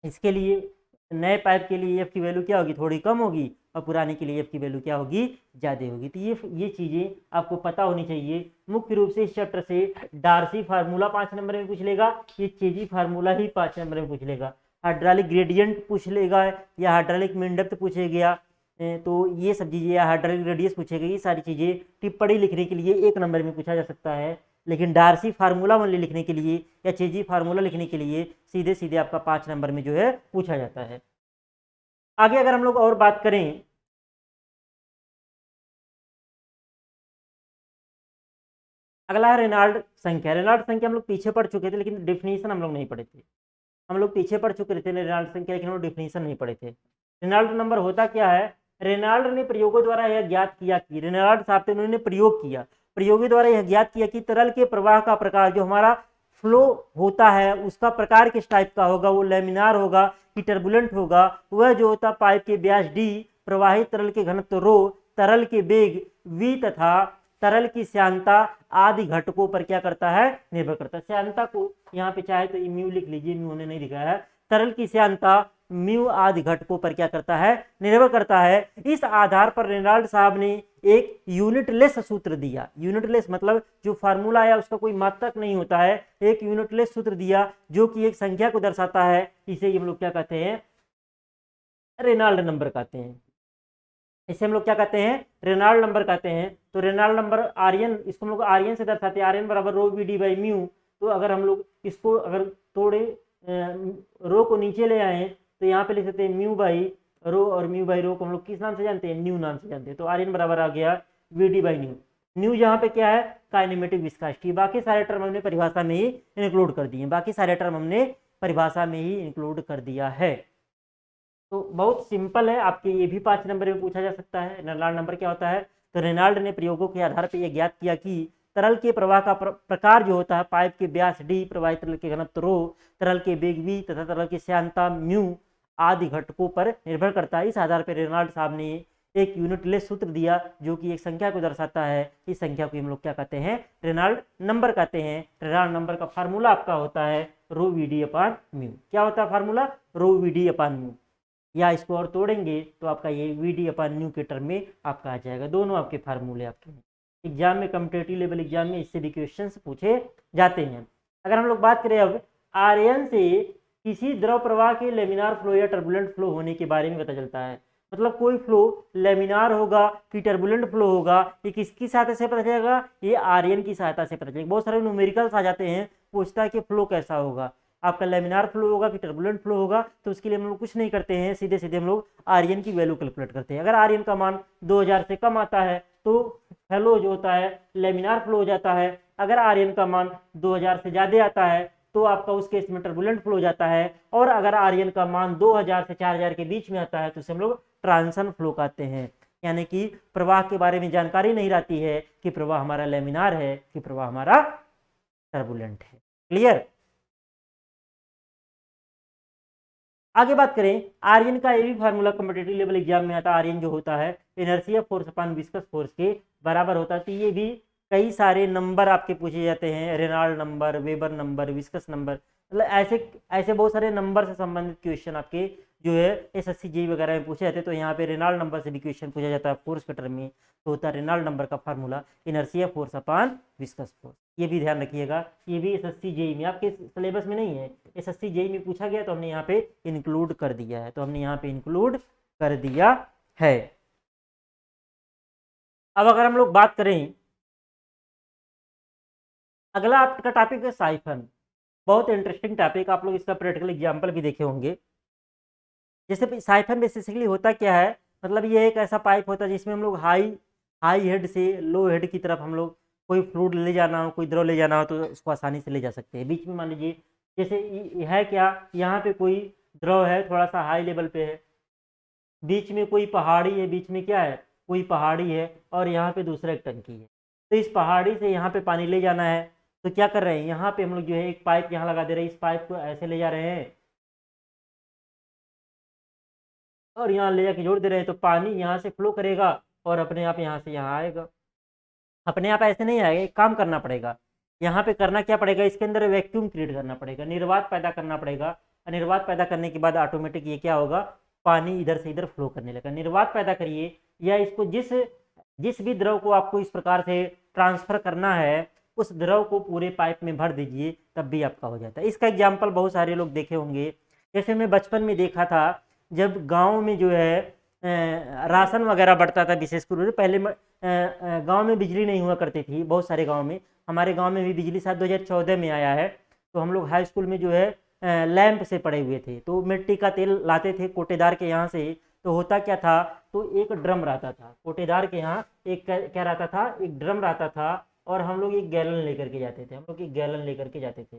इसके लिए नए पाइप के लिए एफ की वैल्यू क्या होगी? थोड़ी कम होगी, और पुराने के लिए एफ की वैल्यू क्या होगी? ज़्यादा होगी। तो ये चीज़ें आपको पता होनी चाहिए। मुख्य रूप से इस चैप्टर से डार्सी फार्मूला 5 नंबर में पूछ लेगा, ये चेजी फार्मूला ही 5 नंबर में पूछ लेगा। हाइड्रोलिक ग्रेडियंट पूछ लेगा, या हाइड्रोलिक मीन डेप्थ पूछेगा, तो ये सब चीज़ें, या हाइड्रोलिक रेडियस पूछेगा, ये सारी चीज़ें टिप्पणी लिखने के लिए 1 नंबर में पूछा जा सकता है। लेकिन डार्सी फार्मूला वन लिखने के लिए या चेजी फार्मूला लिखने के लिए सीधे सीधे आपका 5 नंबर में जो है पूछा जाता है। आगे अगर हम लोग और बात करें, अगला है रेनॉल्ड संख्या। रेनॉल्ड संख्या हम लोग पीछे पढ़ चुके थे, लेकिन डिफिनीशन हम लोग नहीं पढ़े थे। हम लोग पीछे पढ़ चुके थे रेनॉल्ड संख्या, लेकिन हम लोग डिफिनीशन नहीं पढ़े थे। रेनॉल्ड नंबर होता क्या है? रेनॉल्ड ने प्रयोगों द्वारा यह ज्ञात किया कि रेनॉल्ड साहब थे, उन्होंने प्रयोग किया, प्रयोगों द्वारा यह ज्ञात किया कि तरल के प्रवाह का प्रकार, जो हमारा फ्लो होता है उसका प्रकार किस टाइप का होगा? वो लेमिनार होगा कि टर्बुलेंट होगा? वह जो होता पाइप के व्यास D, प्रवाहित तरल के घनत्व ρ, तरल के वेग V तथा तरल की श्यानता आदि घटकों पर क्या करता है? निर्भर करता है। श्यानता को यहाँ पे चाहे तो म्यू लिख लीजिए, म्यू ने नहीं लिखा है। तरल की श्यानता म्यू आदि घटकों पर क्या करता है? निर्भर करता है। इस आधार पर रेनॉल्ड साहब ने एक यूनिटलेस सूत्र दिया। यूनिटलेस मतलब जो फार्मूला है उसका कोई मात्रक नहीं होता है, एक यूनिटलेस सूत्र दिया जो कि एक संख्या को दर्शाता है। इसे हम लोग क्या कहते हैं? रेनॉल्ड नंबर कहते हैं। इसे हम लोग क्या कहते हैं? रेनॉल्ड नंबर कहते हैं। तो रेनॉल्ड नंबर आर्यन, इसको हम लोग आर्यन से दर्शाते हैं। आर्यन बराबर ρVD/μ। तो अगर हम लोग इसको अगर थोड़े रो को नीचे ले आए तो यहाँ पे लिख सकते हैं μ/ρ, और μ/ρ को हम लोग किस नाम से जानते हैं? न्यू नाम से जानते हैं। तो आर्यन बराबर आ गया VD/न्यू। न्यू यहाँ पे क्या है? Kinematic viscosity. बाकी सारे टर्म हमने परिभाषा में ही इंक्लूड कर दिए, बाकी सारे टर्म हमने परिभाषा में ही इंक्लूड कर दिया है। तो बहुत सिंपल है, आपके ये भी 5 नंबर में पूछा जा सकता है। रेनॉल्ड नंबर क्या होता है? तो रेनॉल्ड ने प्रयोगों के आधार पर यह ज्ञात किया कि तरल के प्रवाह का प्रकार जो होता है, पाइप के व्यास D, प्रवाहित तरल के घनत्व ρ, तरल के वेग V तथा तरल की श्यानता μ आदि घटकों पर निर्भर करता है। इस आधार पर रेनॉल्ड साहब ने एक यूनिटलेस सूत्र दिया जो कि एक संख्या को दर्शाता है। इस संख्या को हम लोग क्या कहते हैं? रेनॉल्ड नंबर कहते हैं। रेनॉल्ड नंबर का फार्मूला आपका होता है ρVD/μ। क्या होता है फार्मूला? ρVD/μ। या इसको और तोड़ेंगे तो आपका ये VD/न्यू के टर्म में आपका आ जाएगा। दोनों आपके फार्मूले आपके एग्जाम में, कम्पिटेटिव लेवल एग्जाम में इससे भी क्वेश्चन पूछे जाते हैं। अगर हम लोग बात करें अब आर्यन से किसी द्रव प्रवाह के लेमिनार फ्लो या टर्बुलेंट फ्लो होने के बारे में पता चलता है। मतलब कोई फ्लो लेमिनार होगा कि टर्बुलेंट फ्लो होगा, ये किसकी सहायता से पता चलेगा, ये आर्यन की सहायता से पता चलेगा। बहुत सारे न्यूमेरिकल्स आ जाते हैं, पूछता है कि फ्लो कैसा होगा, आपका लेमिनार फ्लो होगा कि टर्बुलेंट फ्लो होगा, तो उसके लिए हम लोग कुछ नहीं करते हैं, सीधे सीधे हम लोग आर्यन की वैल्यू कैलकुलेट करते हैं। अगर आर्यन का मान 2000 से कम आता है तो फ्लो जो होता है लेमिनार फ्लो हो जाता है। अगर आर्यन का मान 2000 से ज़्यादा आता है तो आपका उस केस में टर्बुलेंट फ्लो हो जाता है। और अगर आर्यन का मान 2000 से 4000 के बीच में आता है तो उसे हम लोग ट्रांजिशन फ्लो कहते हैं। यानी कि प्रवाह के बारे में जानकारी नहीं रहती है कि प्रवाह हमारा लेमिनार है कि प्रवाह हमारा टर्बुलेंट है। क्लियर। आगे बात करें आर्यन का, ये भी फार्मूला कॉम्पिटिटिव लेवल एग्जाम में आता है। आर्यन जो होता है inertia force upon viscous force के बराबर होता है। तो ये भी कई सारे नंबर आपके पूछे जाते हैं, Reynold number, Weber number, viscous number, मतलब ऐसे ऐसे बहुत सारे नंबर से संबंधित क्वेश्चन आपके जो है SSC JEE वगैरह में पूछे जाते हैं। तो यहाँ पे रेनॉल्ड नंबर से भी क्वेश्चन पूछा जाता है फोर्स के टर्म में, तो होता है रेनॉल्ड नंबर का formula inertia force upon viscous force. ये भी ध्यान रखिएगा, ये भी SSC JEE में, आपके सिलेबस में नहीं है, SSC JEE में पूछा गया तो हमने यहाँ पे इंक्लूड कर दिया है, तो हमने यहाँ पे इंक्लूड कर दिया है। अब अगर हम लोग बात करें, अगला आपका टॉपिक है साइफन। बहुत इंटरेस्टिंग टॉपिक, आप लोग इसका प्रैक्टिकल एग्जाम्पल भी देखे होंगे। जैसे साइफन बेसिकली होता क्या है, मतलब ये एक ऐसा पाइप होता है जिसमें हम लोग हाई हाई हेड से लो हेड की तरफ हम लोग कोई फ्लूइड ले जाना हो, कोई द्रव ले जाना हो तो उसको आसानी से ले जा सकते हैं। बीच में मान लीजिए जैसे है क्या, यहाँ पे कोई द्रव है थोड़ा सा हाई लेवल पे है, बीच में कोई पहाड़ी है, बीच में क्या है कोई पहाड़ी है, और यहाँ पे दूसरा एक टंकी है। तो इस पहाड़ी से यहाँ पे पानी ले जाना है, तो क्या कर रहे हैं, यहाँ पे हम लोग जो है एक पाइप यहाँ लगा दे रहे हैं, इस पाइप को ऐसे ले जा रहे हैं और यहाँ ले जाके जोड़ दे रहे हैं, तो पानी यहाँ से फ्लो करेगा और अपने आप यहाँ से यहाँ आएगा। अपने आप ऐसे नहीं आएगा, एक काम करना पड़ेगा, यहाँ पे करना क्या पड़ेगा, इसके अंदर वैक्यूम क्रिएट करना पड़ेगा, निर्वात पैदा करना पड़ेगा। निर्वात पैदा करने के बाद ऑटोमेटिक ये क्या होगा, पानी इधर से इधर फ्लो करने लगा। निर्वात पैदा करिए, या इसको जिस जिस भी द्रव को आपको इस प्रकार से ट्रांसफर करना है उस द्रव को पूरे पाइप में भर दीजिए, तब भी आपका हो जाता है। इसका एग्जाम्पल बहुत सारे लोग देखे होंगे। जैसे मैं बचपन में देखा था, जब गांव में जो है राशन वगैरह बढ़ता था, विशेष रूप से पहले गांव में बिजली नहीं हुआ करती थी, बहुत सारे गांव में, हमारे गांव में भी बिजली शायद 2014 में आया है। तो हम लोग हाई स्कूल में जो है लैंप से पड़े हुए थे, तो मिट्टी का तेल लाते थे कोटेदार के यहाँ से। तो होता क्या था, तो एक ड्रम रहता था कोटेदार के यहाँ, एक क्या रहता था, एक ड्रम रहता था, और हम लोग एक गैलन लेकर के जाते थे, हम लोग एक गैलन लेकर के जाते थे।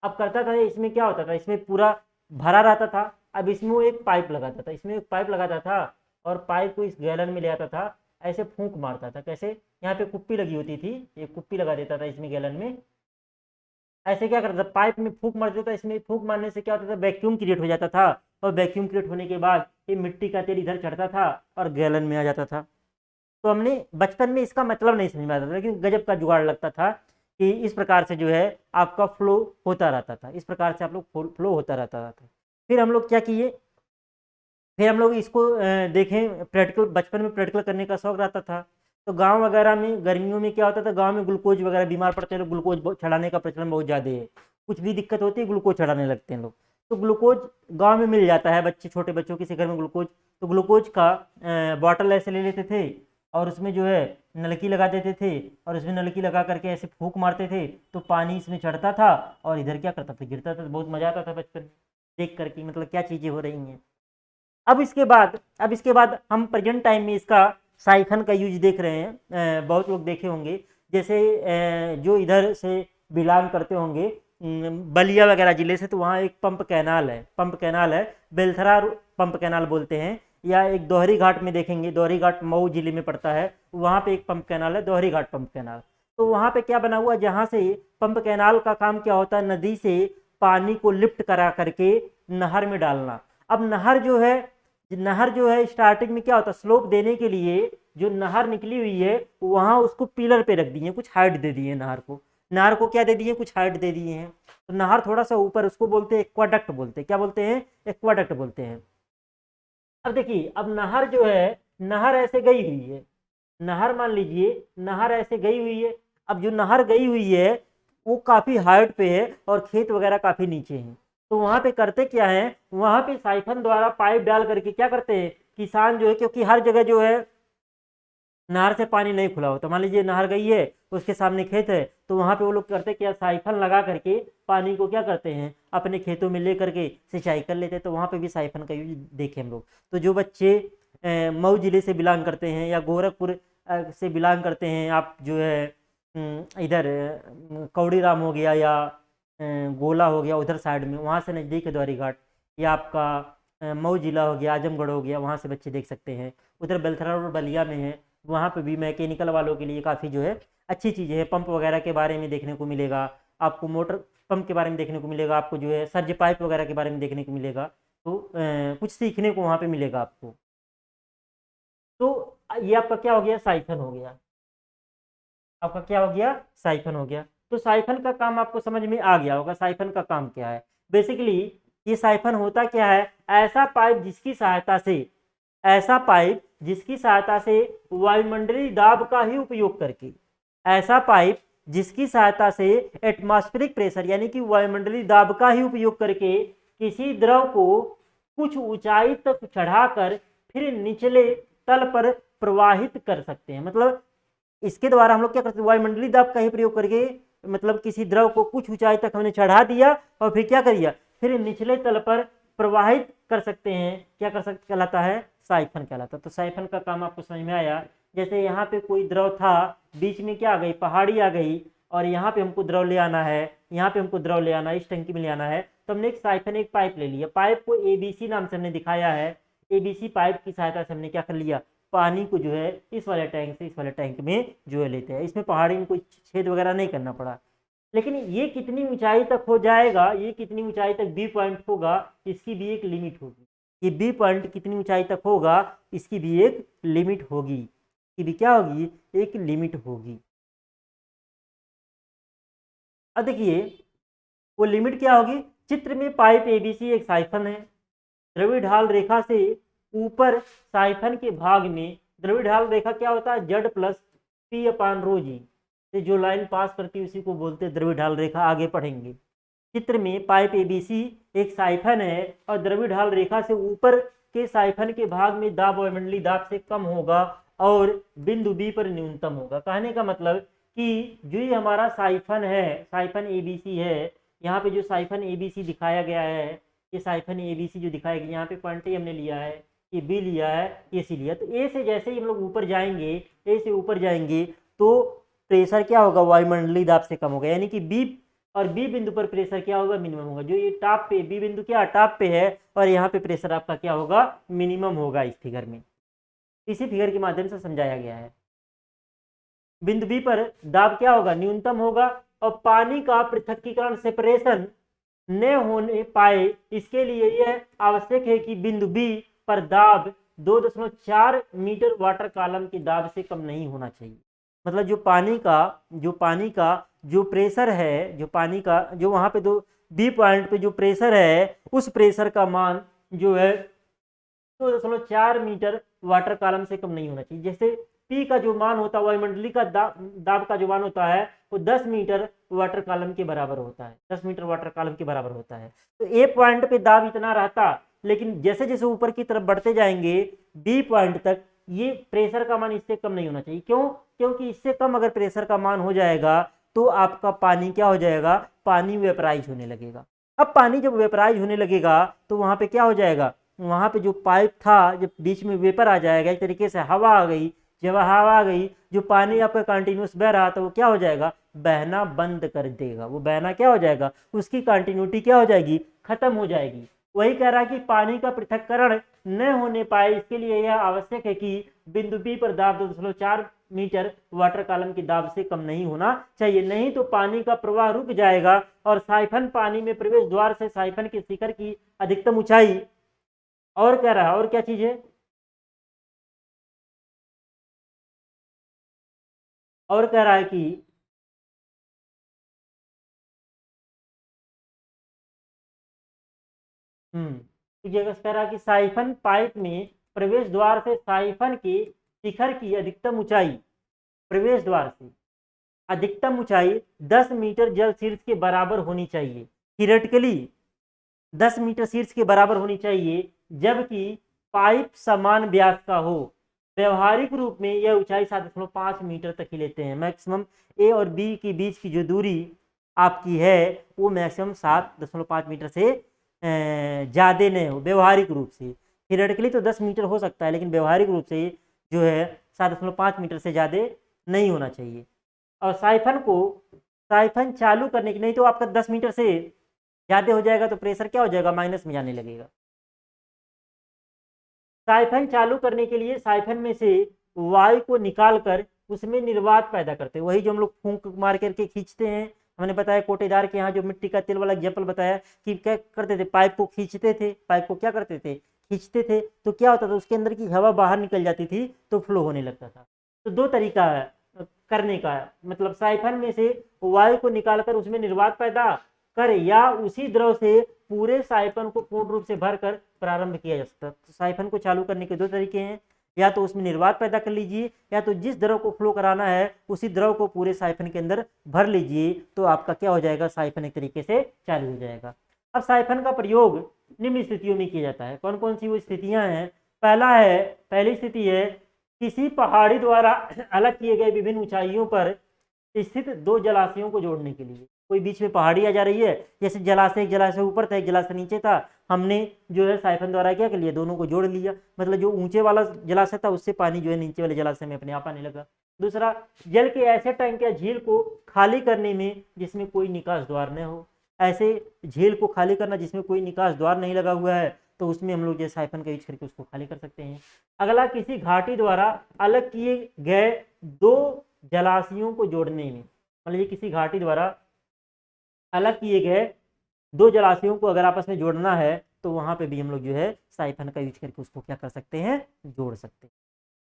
अब करता था, इसमें क्या होता था, इसमें पूरा भरा रहता था, अब इसमें वो एक पाइप लगाता था, इसमें एक पाइप लगाता था और पाइप को इस गैलन में ले आता था, ऐसे फूंक मारता था। कैसे, यहाँ पे कुप्पी लगी होती थी, एक कुप्पी लगा देता था इसमें गैलन में, ऐसे क्या करता था, पाइप में फूंक मार देता था। इसमें फूंक मारने से क्या होता था, वैक्यूम क्रिएट हो जाता था, और वैक्यूम क्रिएट होने के बाद ये मिट्टी का तेल इधर चढ़ता था और गैलन में आ जाता था। तो हमने बचपन में इसका मतलब नहीं समझ में आता था, लेकिन गजब का जुगाड़ लगता था कि इस प्रकार से जो है आपका फ्लो होता रहता था, इस प्रकार से आप लोग फ्लो होता रहता था। फिर हम लोग क्या किए, फिर हम लोग इसको देखें, प्रैक्टिकल, बचपन में प्रैक्टिकल करने का शौक रहता था। तो गांव वगैरह में गर्मियों में क्या होता था, गांव में ग्लूकोज वगैरह, बीमार पड़ते हैं लोग, ग्लूकोज चढ़ाने का प्रचलन बहुत ज़्यादा है, कुछ भी दिक्कत होती है ग्लूकोज चढ़ाने लगते हैं लोग। तो ग्लूकोज गांव में मिल जाता है, बच्चे छोटे बच्चों किसी घर में ग्लूकोज, तो ग्लूकोज का बॉटल ऐसे ले लेते थे और उसमें जो है नलकी लगा देते थे, और उसमें नलकी लगा करके ऐसे फूंक मारते थे, तो पानी इसमें चढ़ता था और इधर क्या करता था, गिरता था। तो बहुत मज़ा आता था बचपन में देख करके, मतलब क्या चीज़ें हो रही हैं। अब इसके बाद हम प्रेजेंट टाइम में इसका साइफन का यूज देख रहे हैं। बहुत लोग देखे होंगे, जैसे जो इधर से बिलोंग करते होंगे बलिया वगैरह ज़िले से, तो वहाँ एक पंप कैनाल है, बेलथरा पंप कैनाल बोलते हैं। या एक दोहरी घाट में देखेंगे, दोहरी घाट मऊ जिले में पड़ता है, वहाँ पे एक पंप कैनाल है, दोहरी घाट पंप कैनाल। तो वहाँ पे क्या बना हुआ, जहाँ से पंप कैनाल का काम क्या होता है, नदी से पानी को लिफ्ट करा करके नहर में डालना। अब नहर जो है स्टार्टिंग में क्या होता है, स्लोप देने के लिए जो नहर निकली हुई है वहाँ उसको पिलर पे रख दिए, कुछ हाइट दे दिए नहर को क्या दे दिए, कुछ हाइट दे दिए हैं। तो नहर थोड़ा सा ऊपर, उसको बोलते हैं एक्वाडक्ट बोलते हैं, क्या बोलते हैं, एक्वाडक्ट बोलते हैं। अब देखिए, अब नहर जो है, नहर ऐसे गई हुई है, नहर मान लीजिए नहर ऐसे गई हुई है। अब जो नहर गई हुई है वो काफी हाइट पे है और खेत वगैरह काफी नीचे हैं। तो वहां पे करते क्या है, वहां पे साइफन द्वारा पाइप डाल करके क्या करते हैं किसान जो है, क्योंकि हर जगह जो है नहर से पानी नहीं खुला हो, तो मान लीजिए नहर गई है, उसके सामने खेत है, तो वहां पे वो लोग करते क्या, साइफन लगा करके पानी को क्या करते हैं अपने खेतों में ले करके सिंचाई कर लेते हैं। तो वहां पे भी साइफन का यूज देखे हम लोग। तो जो बच्चे मऊ जिले से बिलोंग करते हैं या गोरखपुर से बिलोंग करते हैं, आप जो है इधर कौड़ी राम हो गया या गोला हो गया, उधर साइड में वहाँ से नज़दीक है द्वारी घाट, या आपका मऊ जिला हो गया, आजमगढ़ हो गया, वहाँ से बच्चे देख सकते हैं। उधर बेलथरा और बलिया में है, वहाँ पे भी मैकेनिकल वालों के लिए काफ़ी जो है अच्छी चीज़ें हैं। पंप वगैरह के बारे में देखने को मिलेगा आपको, मोटर पंप के बारे में देखने को मिलेगा आपको, जो है सर्ज पाइप वगैरह के बारे में देखने को मिलेगा। तो कुछ सीखने को वहाँ पे मिलेगा आपको। तो ये आपका क्या हो गया, साइफन हो गया। आपका क्या हो गया, साइफन हो गया। तो साइफन का काम आपको समझ में आ गया होगा, साइफन का काम क्या है। बेसिकली ये साइफन होता क्या है, ऐसा पाइप जिसकी सहायता से, ऐसा पाइप जिसकी सहायता से वायुमंडलीय दाब का ही उपयोग करके, ऐसा पाइप जिसकी सहायता से एटमॉस्फेरिक प्रेशर यानी कि वायुमंडलीय दाब का ही उपयोग करके किसी द्रव को कुछ ऊंचाई तक चढ़ाकर फिर निचले तल पर प्रवाहित कर सकते हैं। मतलब इसके द्वारा हम लोग क्या करते हैं, वायुमंडलीय दाब का ही प्रयोग करके, मतलब किसी द्रव को कुछ ऊंचाई तक हमने चढ़ा दिया और फिर क्या करिए, फिर निचले तल पर प्रवाहित कर सकते हैं। क्या कर सकते, कहलाता है साइफन कहलाता है। तो साइफन का काम आपको समझ में आया। जैसे यहाँ पे कोई द्रव था, बीच में क्या आ गई, पहाड़ी आ गई, और यहाँ पे हमको द्रव ले आना है, यहाँ पे हमको द्रव ले आना है, इस टंकी में ले आना है। तो हमने एक साइफन, एक पाइप ले लिया, पाइप को एबीसी नाम से हमने दिखाया है। एबीसी पाइप की सहायता से हमने क्या कर लिया, पानी को जो है इस वाले टैंक से इस वाले टैंक में जो है लेते हैं। इसमें पहाड़ी में कोई छेद वगैरह नहीं करना पड़ा। लेकिन ये कितनी ऊंचाई तक हो जाएगा, ये कितनी ऊंचाई तक बी पॉइंट होगा, इसकी भी एक लिमिट होगी। ये बी पॉइंट कितनी ऊंचाई तक होगा, इसकी भी एक लिमिट होगी। इसकी भी क्या होगी, एक लिमिट होगी। अब देखिए वो लिमिट क्या होगी, चित्र में पाइप एबीसी एक साइफन है, द्रव्य ढाल रेखा से ऊपर साइफन के भाग में, द्रव्य ढाल रेखा क्या होता है, जेड प्लस पी अपान रो जी से जो लाइन पास करती है उसी को बोलते हैं द्रव्य ढाल रेखा। आगे पढ़ेंगे। चित्र में पाइप एबीसी एक साइफन है और द्रव्य ढाल रेखा से ऊपर के साइफन के भाग में दाब वायुमंडलीय दाब से कम होगा और बिंदु बी पर न्यूनतम होगा। कहने का मतलब कि जो ये हमारा साइफन है, साइफन एबीसी है, यहाँ पे जो साइफन एबीसी दिखाया गया है, ये साइफन एबीसी जो दिखाया गया, यहाँ पे पॉइंट हमने लिया है, ये बी लिया है, ये सी लिया। तो ए से जैसे ही हम लोग ऊपर जाएंगे, ए से ऊपर जाएंगे तो प्रेशर क्या होगा, वायुमंडलीय दाब से कम होगा, यानी कि बी और बी बिंदु पर प्रेशर क्या होगा, मिनिमम होगा। जो ये टॉप पे, बी बिंदु क्या टॉप पे है, और यहाँ पे प्रेशर आपका क्या होगा, मिनिमम होगा। इस फिगर में, इसी फिगर के माध्यम से समझाया गया है। बिंदु बी पर दाब क्या होगा, न्यूनतम होगा, और पानी का पृथक्कीकरण सेपरेशन न होने पाए, इसके लिए यह आवश्यक है कि बिंदु बी पर दाब 2.4 मीटर वाटर कॉलम की दाब से कम नहीं होना चाहिए। मतलब जो पानी का, जो पानी का जो प्रेशर है, जो पानी का जो वहां पे दो बी पॉइंट पे जो प्रेशर है, उस प्रेशर का मान जो है 2.4 मीटर वाटर कॉलम से कम नहीं होना चाहिए। जैसे पी का जो मान होता है, वायुमंडलीय का दाब का जो मान होता है वो 10 मीटर वाटर कॉलम के बराबर होता है, 10 मीटर वाटर कॉलम के बराबर होता है। तो ए पॉइंट पे दाब इतना रहता, लेकिन जैसे जैसे ऊपर की तरफ बढ़ते जाएंगे बी पॉइंट तक, ये प्रेशर का मान इससे कम नहीं होना चाहिए। क्यों, क्योंकि इससे कम अगर प्रेशर का मान हो जाएगा तो आपका पानी क्या हो जाएगा, पानी वेपराइज होने लगेगा। अब पानी जब वेपराइज होने लगेगा तो वहां पे क्या हो जाएगा, वहां पे जो पाइप था जब बीच में वेपर आ जाएगा, एक तरीके से हवा आ गई, जब हवा आ गई जो पानी आपका कंटिन्यूस बह रहा था वो क्या हो जाएगा, बहना बंद कर देगा। वो बहना क्या हो जाएगा, उसकी कंटिन्यूटी क्या हो जाएगी, खत्म हो जाएगी। वही कह रहा है कि पानी का पृथक्करण न होने पाए, इसके लिए यह आवश्यक है कि बिंदु बी पर दाब 2.4 मीटर वाटर कॉलम की दाब से कम नहीं होना चाहिए, नहीं तो पानी का प्रवाह रुक जाएगा और साइफन पानी में प्रवेश द्वार से साइफन के शिखर की अधिकतम ऊंचाई, और कह रहा है और क्या चीज है, और कह रहा है कि तो ये कह रहा कि साइफन पाइप में प्रवेश द्वार से साइफन के शिखर की अधिकतम ऊंचाई, प्रवेश द्वार से अधिकतम ऊंचाई 10 मीटर जल शीर्ष के बराबर होनी चाहिए। थियोरेटिकली 10 मीटर शीर्ष के बराबर होनी चाहिए, जबकि पाइप समान व्यास का हो। व्यवहारिक रूप में यह ऊंचाई 7.5 मीटर तक ही लेते हैं। मैक्सिमम ए और बी के बीच की जो दूरी आपकी है वो मैक्सिमम 7.5 मीटर से ज़्यादा नहीं हो व्यवहारिक रूप से। थियोरेटिकली तो 10 मीटर हो सकता है, लेकिन व्यवहारिक रूप से जो है 7.5 मीटर से ज़्यादा नहीं होना चाहिए। और साइफन चालू करने की, नहीं तो आपका 10 मीटर से ज़्यादा हो जाएगा तो प्रेशर क्या हो जाएगा, माइनस में जाने लगेगा। साइफन चालू करने के लिए साइफन में से वायु को निकालकर उसमें निर्वात पैदा करते हैं। वही जो हम लोग फूंक मार करके खींचते हैं। हमने बताया कोटेदार के यहाँ जो मिट्टी का तेल वाला एग्जाम्पल बताया कि क्या करते थे, पाइप को खींचते थे, पाइप को क्या करते थे, खींचते थे, तो क्या होता था, उसके अंदर की हवा बाहर निकल जाती थी तो फ्लो होने लगता था। तो दो तरीका है करने का, मतलब साइफन में से वायु को निकालकर उसमें निर्वात पैदा कर, या उसी द्रव से पूरे साइफन को पूर्ण रूप से भरकर प्रारंभ किया जा सकता है। तो साइफन को चालू करने के दो तरीके हैं, या तो उसमें निर्वात पैदा कर लीजिए, या तो जिस द्रव को फ्लो कराना है उसी द्रव को पूरे साइफन के अंदर भर लीजिए, तो आपका क्या हो जाएगा, साइफन एक तरीके से चालू हो जाएगा। अब साइफन का प्रयोग निम्न स्थितियों में किया जाता है। कौन कौन सी वो स्थितियां हैं? पहली स्थिति है किसी पहाड़ी द्वारा अलग किए गए विभिन्न ऊंचाइयों पर स्थित दो जलाशयों को जोड़ने के लिए। कोई बीच में पहाड़ी आ जा रही है, जैसे जलाशय, एक जलाशय ऊपर था एक जलाशय नीचे था, हमने जो है साइफन द्वारा क्या कर लिया, दोनों को जोड़ लिया। मतलब जो ऊंचे वाला जलाशय था उससे पानी जो है नीचे वाले जलाशय में अपने आप आने लगा। दूसरा, जल के ऐसे टैंक या झील को खाली करने में जिसमें कोई निकास द्वार न हो। ऐसे झील को खाली करना जिसमें कोई निकास द्वार नहीं लगा हुआ है, तो उसमें हम लोग जो साइफन का यूज करके उसको खाली कर सकते हैं। अगला, किसी घाटी द्वारा अलग किए गए दो जलाशयों को जोड़ने में, मतलब ये किसी घाटी द्वारा अलग किए गए दो जलाशयों को अगर आपस में जोड़ना है, तो वहां पे भी हम लोग जो है साइफन का यूज करके उसको क्या कर सकते हैं, जोड़ सकते हैं।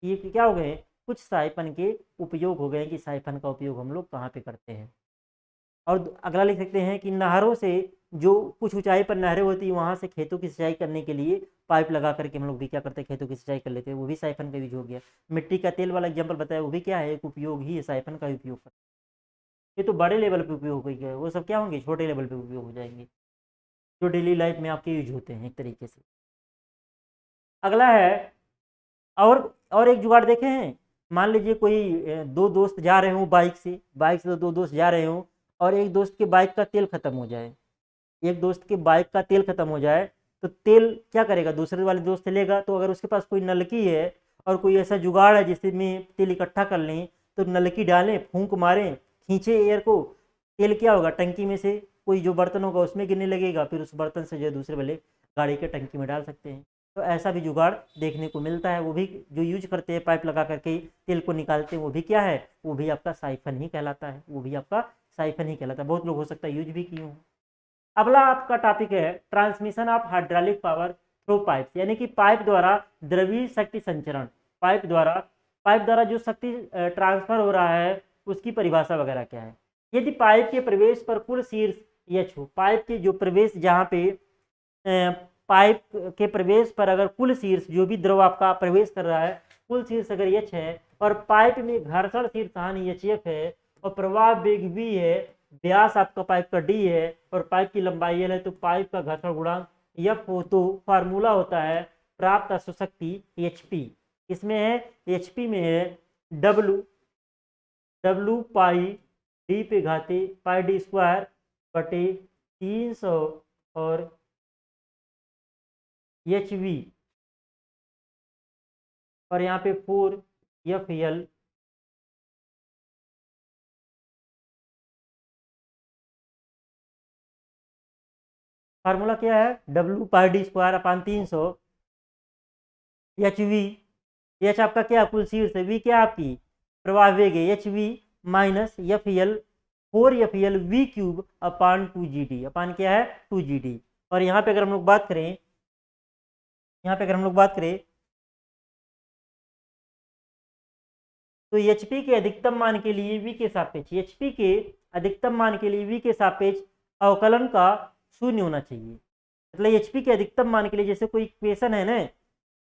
ये क्या हो गए, कुछ साइफन के उपयोग हो गए कि साइफन का उपयोग हम लोग कहाँ पे करते हैं। और अगला लिख सकते हैं कि नहरों से, जो कुछ ऊंचाई पर नहरें होती है वहां से खेतों की सिंचाई करने के लिए पाइप लगा करके हम लोग भी क्या करते हैं, खेतों की सिंचाई कर लेते हैं, वो भी साइफन का यूज हो गया। मिट्टी का तेल वाला एग्जाम्पल बताया, वो भी क्या है, एक उपयोग ही है, साइफन का उपयोग करते हैं। ये तो बड़े लेवल पे उपयोग हो गया, वो सब क्या होंगे, छोटे लेवल पे उपयोग हो जाएंगे, जो डेली लाइफ में आपके यूज होते हैं एक तरीके से। अगला है, और एक जुगाड़ देखे हैं। मान लीजिए कोई दो दोस्त जा रहे हो बाइक से दो दोस्त जा रहे हो, और एक दोस्त के बाइक का तेल खत्म हो जाए, एक दोस्त के बाइक का तेल खत्म हो जाए, तो तेल क्या करेगा, दूसरे वाले दोस्त से लेगा। तो अगर उसके पास कोई नलकी है और कोई ऐसा जुगाड़ है जिसमें तेल इकट्ठा कर लें, तो नलकी डालें, फूंक मारें, खींचे एयर को, तेल क्या होगा, टंकी में से कोई जो बर्तन होगा उसमें गिरने लगेगा, फिर उस बर्तन से जो है दूसरे वाले गाड़ी के टंकी में डाल सकते हैं। तो ऐसा भी जुगाड़ देखने को मिलता है। वो भी जो यूज करते हैं पाइप लगा करके तेल को निकालते हैं, वो भी क्या है, वो भी आपका साइफन ही कहलाता है, वो भी आपका साइफन ही कहलाता है। बहुत लोग हो सकता है यूज भी किए हों। अगला आपका टॉपिक है transmission of hydraulic power through pipe, यानी कि पाइप द्वारा द्रवीय शक्ति संचरण। पाइप द्वारा जो शक्ति ट्रांसफर हो रहा है उसकी परिभाषा वगैरह क्या है। यदि पाइप के प्रवेश पर कुल शीर्ष एच हो, पाइप के जो प्रवेश, जहाँ पे पाइप के प्रवेश पर अगर कुल शीर्ष, जो भी द्रव आपका प्रवेश कर रहा है, कुल शीर्ष अगर एच है, और पाइप में घर्षण शीर्षान एच एफ है, और प्रवाह वेग v है, व्यास आपका पाइप का डी है, और पाइप की लंबाई एल है, तो पाइप का घर्षण गुणांक एफ हो। तो फार्मूला होता है प्राप्त अश्व शक्ति एचपी। इसमें है, एचपी में है डब्लू पाई डी पे घाते पाई डी स्क्वायर बटे 300 और एच वी, और यहाँ पे 4 एफ एल फार्मूला क्या है, W pi D square upon 300 H V, H आपका क्या कुल शीर्ष है, वी क्या आपकी प्रवाह वेग है, H V minus F L 4 F L V cube upon 2 G D, upon क्या है 2 जी डी। और यहाँ पे अगर हम लोग बात करें, तो एचपी के अधिकतम मान के लिए वी के सापेक्ष, एचपी के अधिकतम मान के लिए वी के सापेक्ष अवकलन का शून्य होना चाहिए। मतलब एचपी के अधिकतम मान के लिए जैसे कोई इक्वेशन है ना,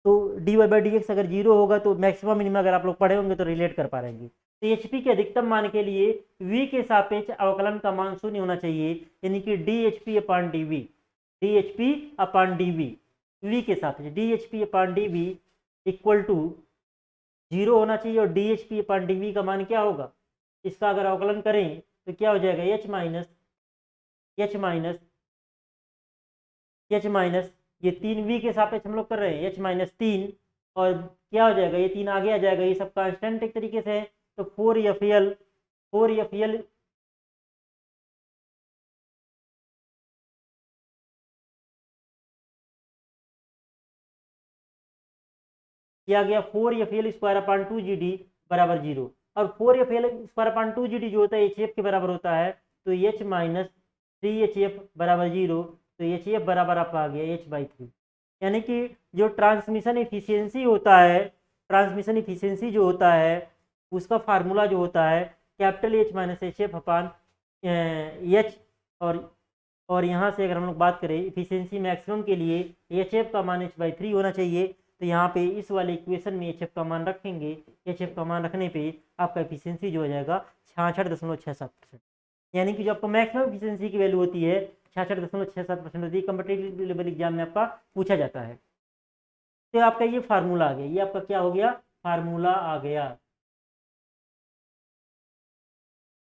तो dy बाई डी एक्स अगर जीरो होगा तो मैक्सिमम मिनिमम अगर आप लोग पढ़े होंगे तो रिलेट कर पा रहेंगे। तो एचपी के अधिकतम मान के लिए v के सापेक्ष अवकलन का मान शून्य होना चाहिए, यानी कि D H P upon D V, D H P upon D V, V के सापेक्ष D H P upon D V equal to zero होना चाहिए। और D H P upon D V का मान क्या होगा, इसका अगर अवकलन करें तो क्या हो जाएगा, H minus H minus H minus ये 3v के सापेक्ष हम लोग कर रहे हैं, एच माइनस 3, और क्या हो जाएगा, ये 3 आगे आ जाएगा, ये सब कांस्टेंट एक तरीके से है, तो 4fl किया गया 4fl स्क्वायर अपॉन 2gd बराबर 0। और 4fl स्क्वायर अपॉन 2gd जो होता है hf के बराबर होता है, तो h माइनस 3hf बराबर 0, तो hf बराबर आपका आ गया h/3। यानी कि जो ट्रांसमिशन एफिशिएंसी होता है, ट्रांसमिशन एफिशिएंसी जो होता है उसका फार्मूला जो होता है capital H minus H F upon H, और यहाँ से अगर हम लोग बात करें एफिशिएंसी मैक्सिमम के लिए एच एफ का मान h/3 होना चाहिए। तो यहाँ पे इस वाले इक्वेशन में एच एफ का मान रखेंगे, एच एफ का मान रखने पे आपका एफिशिएंसी जो हो जाएगा 66.67%। यानी कि जो आपको मैक्सिमम एफिशिएंसी की वैल्यू होती है 66.67% होती है, कॉम्पिटिटिव लेवल एग्जाम में आपका पूछा जाता है। तो आपका ये फार्मूला आ गया, ये आपका क्या हो गया, फार्मूला आ गया।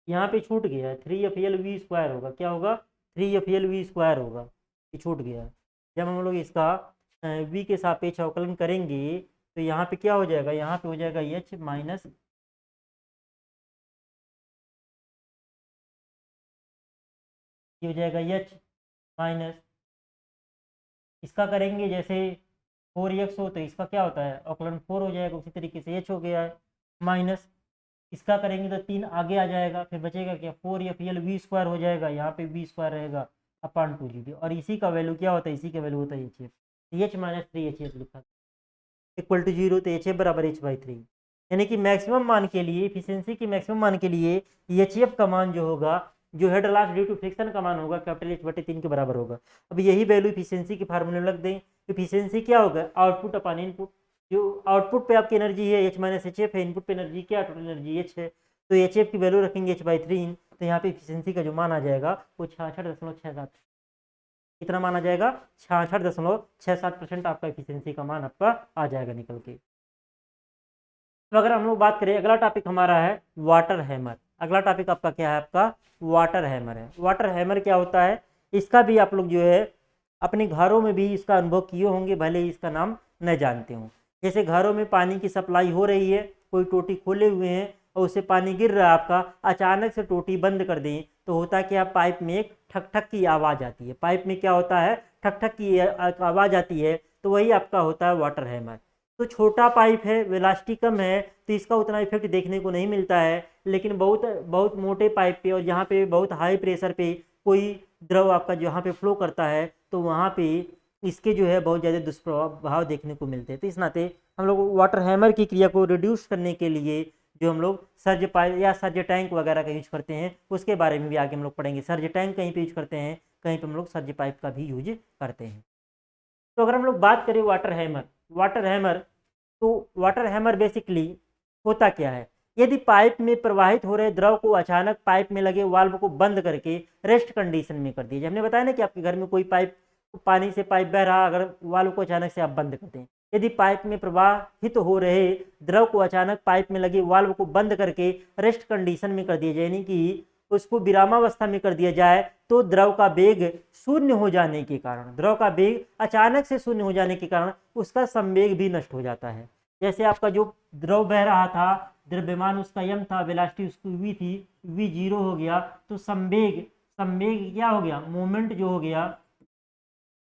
यहाँ पे छूट गया है 3FLV स्क्वायर होगा, क्या होगा, 3FLV स्क्वायर होगा, ये छूट गया है। जब हम लोग इसका v के सापेक्ष अवकलन करेंगे तो यहाँ पे क्या हो जाएगा, यहाँ पे हो जाएगा h माइनस ये हो जाएगा h माइनस, इसका करेंगे जैसे 4x हो तो इसका क्या होता है अवकलन 4 हो जाएगा, उसी तरीके से h हो गया है, माइनस इसका करेंगे तो 3 आगे आ जाएगा, फिर बचेगा क्या 4FLV स्क्वायर हो जाएगा, यहाँ पे v स्क्वायर रहेगा अपॉन 2gd, और इसी का वैल्यू क्या होता है, इसी का वैल्यू होता है h माइनस 3hf लिखा इक्वल टू 0, तो hf बराबर h/3। यानी कि मैक्सिमम मान के लिए, एफिशिएंसी की मैक्सिमम मान के लिए hf का मान जो होगा, जो head loss due to friction का मान होगा कैपिटल H/3 के बराबर होगा। अब यही वैल्यू एफिशिएंसी के फार्मूले में लग दें, एफिशिएंसी क्या होगा, आउटपुट अपॉन इनपुट। जो आउटपुट पे आपकी एनर्जी है h माइनस hf है, इनपुट पे एनर्जी क्या, टोटल एनर्जी h है, तो hf की वैल्यू रखेंगे h/3, तो यहाँ पे एफिशिएंसी का जो मान आ जाएगा वो 66.67, कितना मान आ जाएगा, 66.67% आपका एफिशिएंसी का मान आपका आ जाएगा निकल के। तो अगर हम लोग बात करें, अगला टॉपिक हमारा है वाटर हैमर। अगला टॉपिक आपका क्या है, आपका वाटर हैमर है। वाटर हैमर क्या होता है, इसका भी आप लोग जो है अपने घरों में भी इसका अनुभव किए होंगे, भले ही इसका नाम न जानते हो। जैसे घरों में पानी की सप्लाई हो रही है, कोई टोटी खोले हुए हैं और उससे पानी गिर रहा है आपका, अचानक से टोटी बंद कर दें तो होता है कि आप पाइप में एक ठक ठक की आवाज़ आती है, पाइप में क्या होता है, ठक ठक की आवाज़ आती है, तो वही आपका होता है वाटर हैमर। तो छोटा पाइप है, वेलोसिटी कम है, तो इसका उतना इफेक्ट देखने को नहीं मिलता है, लेकिन बहुत बहुत मोटे पाइप पे और जहाँ पे बहुत हाई प्रेशर पे कोई द्रव आपका जहाँ पे फ्लो करता है, तो वहाँ पे इसके जो है बहुत ज़्यादा दुष्प्रभाव देखने को मिलते हैं। तो इस नाते हम लोग वाटर हैमर की क्रिया को रिड्यूस करने के लिए जो हम लोग सर्ज पाइप या सर्ज टैंक वगैरह का यूज करते हैं, उसके बारे में भी आगे हम लोग पढ़ेंगे। सर्ज टैंक कहीं पे यूज करते हैं, कहीं पे हम लोग सर्ज पाइप का भी यूज करते हैं। तो अगर हम लोग बात करें वाटर हैमर, तो वाटर हैमर बेसिकली होता क्या है, यदि पाइप में प्रवाहित हो रहे द्रव को अचानक पाइप में लगे वाल्व को बंद करके रेस्ट कंडीशन में कर दिया। हमने बताया ना कि आपके घर में कोई पाइप, पानी से पाइप बह रहा, अगर वाल्व को अचानक से आप बंद कर दें, यदि पाइप में प्रवाहित हो रहे द्रव को अचानक पाइप में लगे वाल्व को बंद करके रेस्ट कंडीशन में कर दिया जाए, यानी कि उसको विरामावस्था में कर दिया जाए, तो द्रव का वेग शून्य हो जाने के कारण, द्रव का वेग अचानक से शून्य हो जाने के कारण उसका संवेग भी नष्ट हो जाता है। जैसे आपका जो द्रव बह रहा था, द्रव्यमान उसका m था, वेलोसिटी उसकी v थी, v 0 हो गया, तो संवेग क्या हो गया, मोमेंट जो हो गया,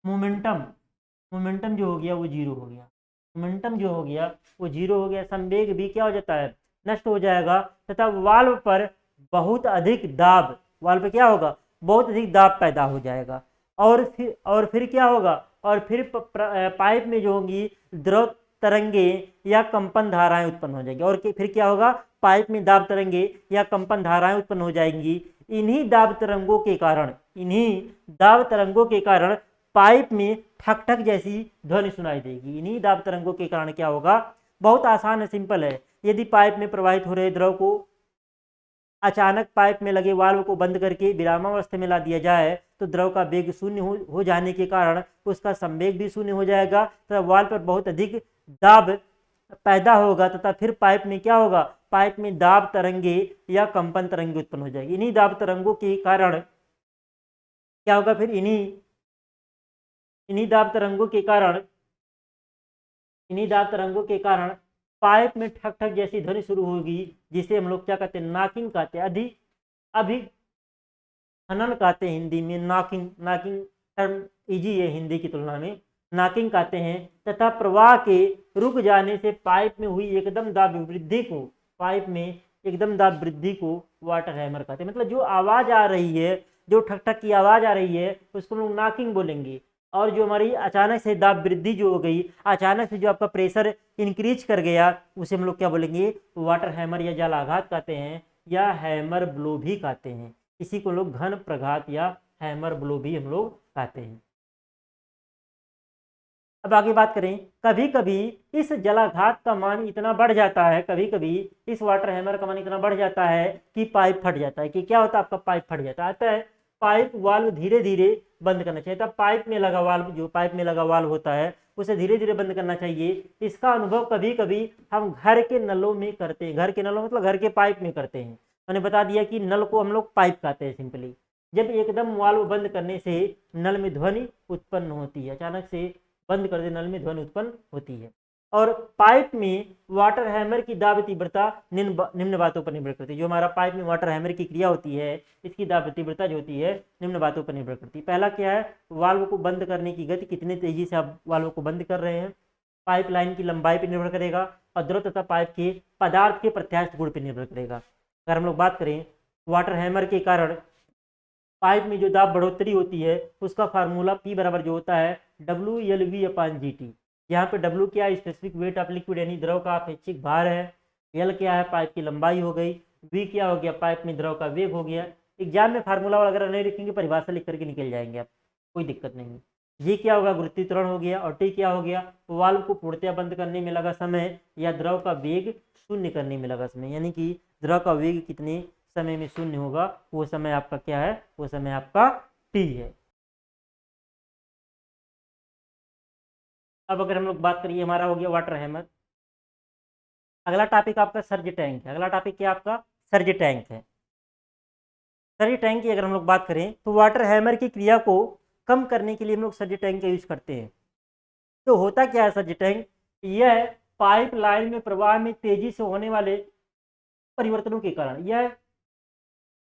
मोमेंटम जो हो गया वो 0 हो गया, मोमेंटम जो हो गया वो 0 हो गया, संवेग भी क्या हो जाता है, नष्ट हो जाएगा, तथा वाल्व पर बहुत अधिक दाब, वाल्व पे क्या होगा, बहुत अधिक दाब पैदा हो जाएगा, और फिर क्या होगा, और फिर पाइप में जो होंगी द्रव तरंगे या कंपन धाराएं उत्पन्न हो जाएंगी, और फिर क्या होगा, पाइप में दाब तरंगे या कंपन धाराएं उत्पन्न हो जाएंगी। इन्हीं दाब तरंगों के कारण पाइप में ठक ठक जैसी ध्वनि सुनाई देगी। इन्हीं दाब तरंगों के कारण क्या होगा, बहुत आसान है, सिंपल है। यदि पाइप में प्रवाहित हो रहे द्रव को अचानक पाइप में लगे वाल्व को बंद करके विरामावस्था में ला दिया जाए तो द्रव का वेग शून्य हो जाने के कारण उसका संवेग भी शून्य हो जाएगा तथा वाल्व पर बहुत अधिक दाब पैदा होगा तथा फिर पाइप में क्या होगा, पाइप में दाब तरंगे या कंपन तरंगे उत्पन्न हो जाएगी। इन्हीं दाब तरंगों के कारण क्या होगा, फिर इन्हीं दाब तरंगों के कारण पाइप में ठक ठक जैसी ध्वनि शुरू होगी, जिसे हम लोग क्या कहते हैं, नॉकिंग कहते हैं। अभिखनन कहते हैं हिंदी में। नॉकिंग टर्म इजी है हिंदी की तुलना में, नॉकिंग कहते हैं। तथा प्रवाह के रुक जाने से पाइप में हुई एकदम दाब वृद्धि को वाटर हैमर कहते हैं। मतलब जो आवाज आ रही है, जो ठक ठक की आवाज आ रही है, उसको हम लोग नॉकिंग बोलेंगे। और जो हमारी अचानक से दाब वृद्धि जो हो गई, अचानक से जो आपका प्रेशर इंक्रीज कर गया, उसे हम लोग क्या बोलेंगे, वाटर हैमर या जलाघात कहते हैं, या हैमर ब्लो भी कहते हैं। इसी को लोग घन प्रघात या हैमर ब्लो भी हम लोग कहते हैं। अब आगे बात करें, कभी कभी इस जलाघात का मान इतना बढ़ जाता है, कभी कभी इस वाटर हैमर का मान इतना बढ़ जाता है कि पाइप फट जाता है। कि क्या होता है, आपका पाइप फट जाता है। अतः पाइप वाल्व धीरे धीरे बंद करना चाहिए। तब पाइप में लगा वाल्व होता है, उसे धीरे धीरे बंद करना चाहिए। इसका अनुभव कभी कभी हम घर के नलों में करते हैं। घर के नलों मतलब घर के पाइप में करते हैं। मैंने बता दिया कि नल को हम लोग पाइप कहते हैं सिंपली। जब एकदम वाल्व बंद करने से नल में ध्वनि उत्पन्न होती है, अचानक से बंद कर दे नल में ध्वनि उत्पन्न होती है। और पाइप में वाटर हैमर की दाब तीव्रता निम्न बातों पर निर्भर करती है। जो हमारा पाइप में वाटर हैमर की क्रिया होती है, इसकी दाब तीव्रता जो होती है निम्न बातों पर निर्भर करती है। पहला क्या है, वाल्व को बंद करने की गति, कितनी तेजी से आप वाल्व को बंद कर रहे हैं। पाइप लाइन की लंबाई पर निर्भर करेगा और द्रव तथा पाइप के पदार्थ के प्रत्यास्थ गुण पर निर्भर करेगा। अगर हम लोग बात करें वाटर हैमर के कारण पाइप में जो दाब बढ़ोतरी होती है, उसका फार्मूला P बराबर जो होता है WLV/GT। यहाँ पे W क्या है, स्पेसिफिक वेट ऑफ लिक्विड यानी द्रव का अपेक्षिक भार है। L क्या है, पाइप की लंबाई हो गई। V क्या हो गया, पाइप में द्रव का वेग हो गया। एग्जाम में फार्मूला वगैरह नहीं लिखेंगे, परिभाषा लिख करके निकल जाएंगे आप, कोई दिक्कत नहीं। G क्या होगा, गुरुत्वीय त्वरण हो गया। और T क्या हो गया, वाल्व को पूर्णतया बंद करने में लगा समय या द्रव का वेग शून्य करने में लगा समय। यानी कि द्रव का वेग कितने समय में शून्य होगा, वो समय आपका क्या है, वो समय आपका T है। अब अगर हम लोग बात करिए, हमारा हो गया वाटर हैमर। अगला टॉपिक आपका सर्ज टैंक है। अगला टॉपिक क्या आपका, सर्ज टैंक है। सर्ज टैंक की अगर हम लोग बात करें तो वाटर हैमर की क्रिया को कम करने के लिए हम लोग सर्ज टैंक का यूज करते हैं। तो होता क्या है सर्ज टैंक, यह पाइप लाइन में प्रवाह में तेजी से होने वाले परिवर्तनों के कारण, यह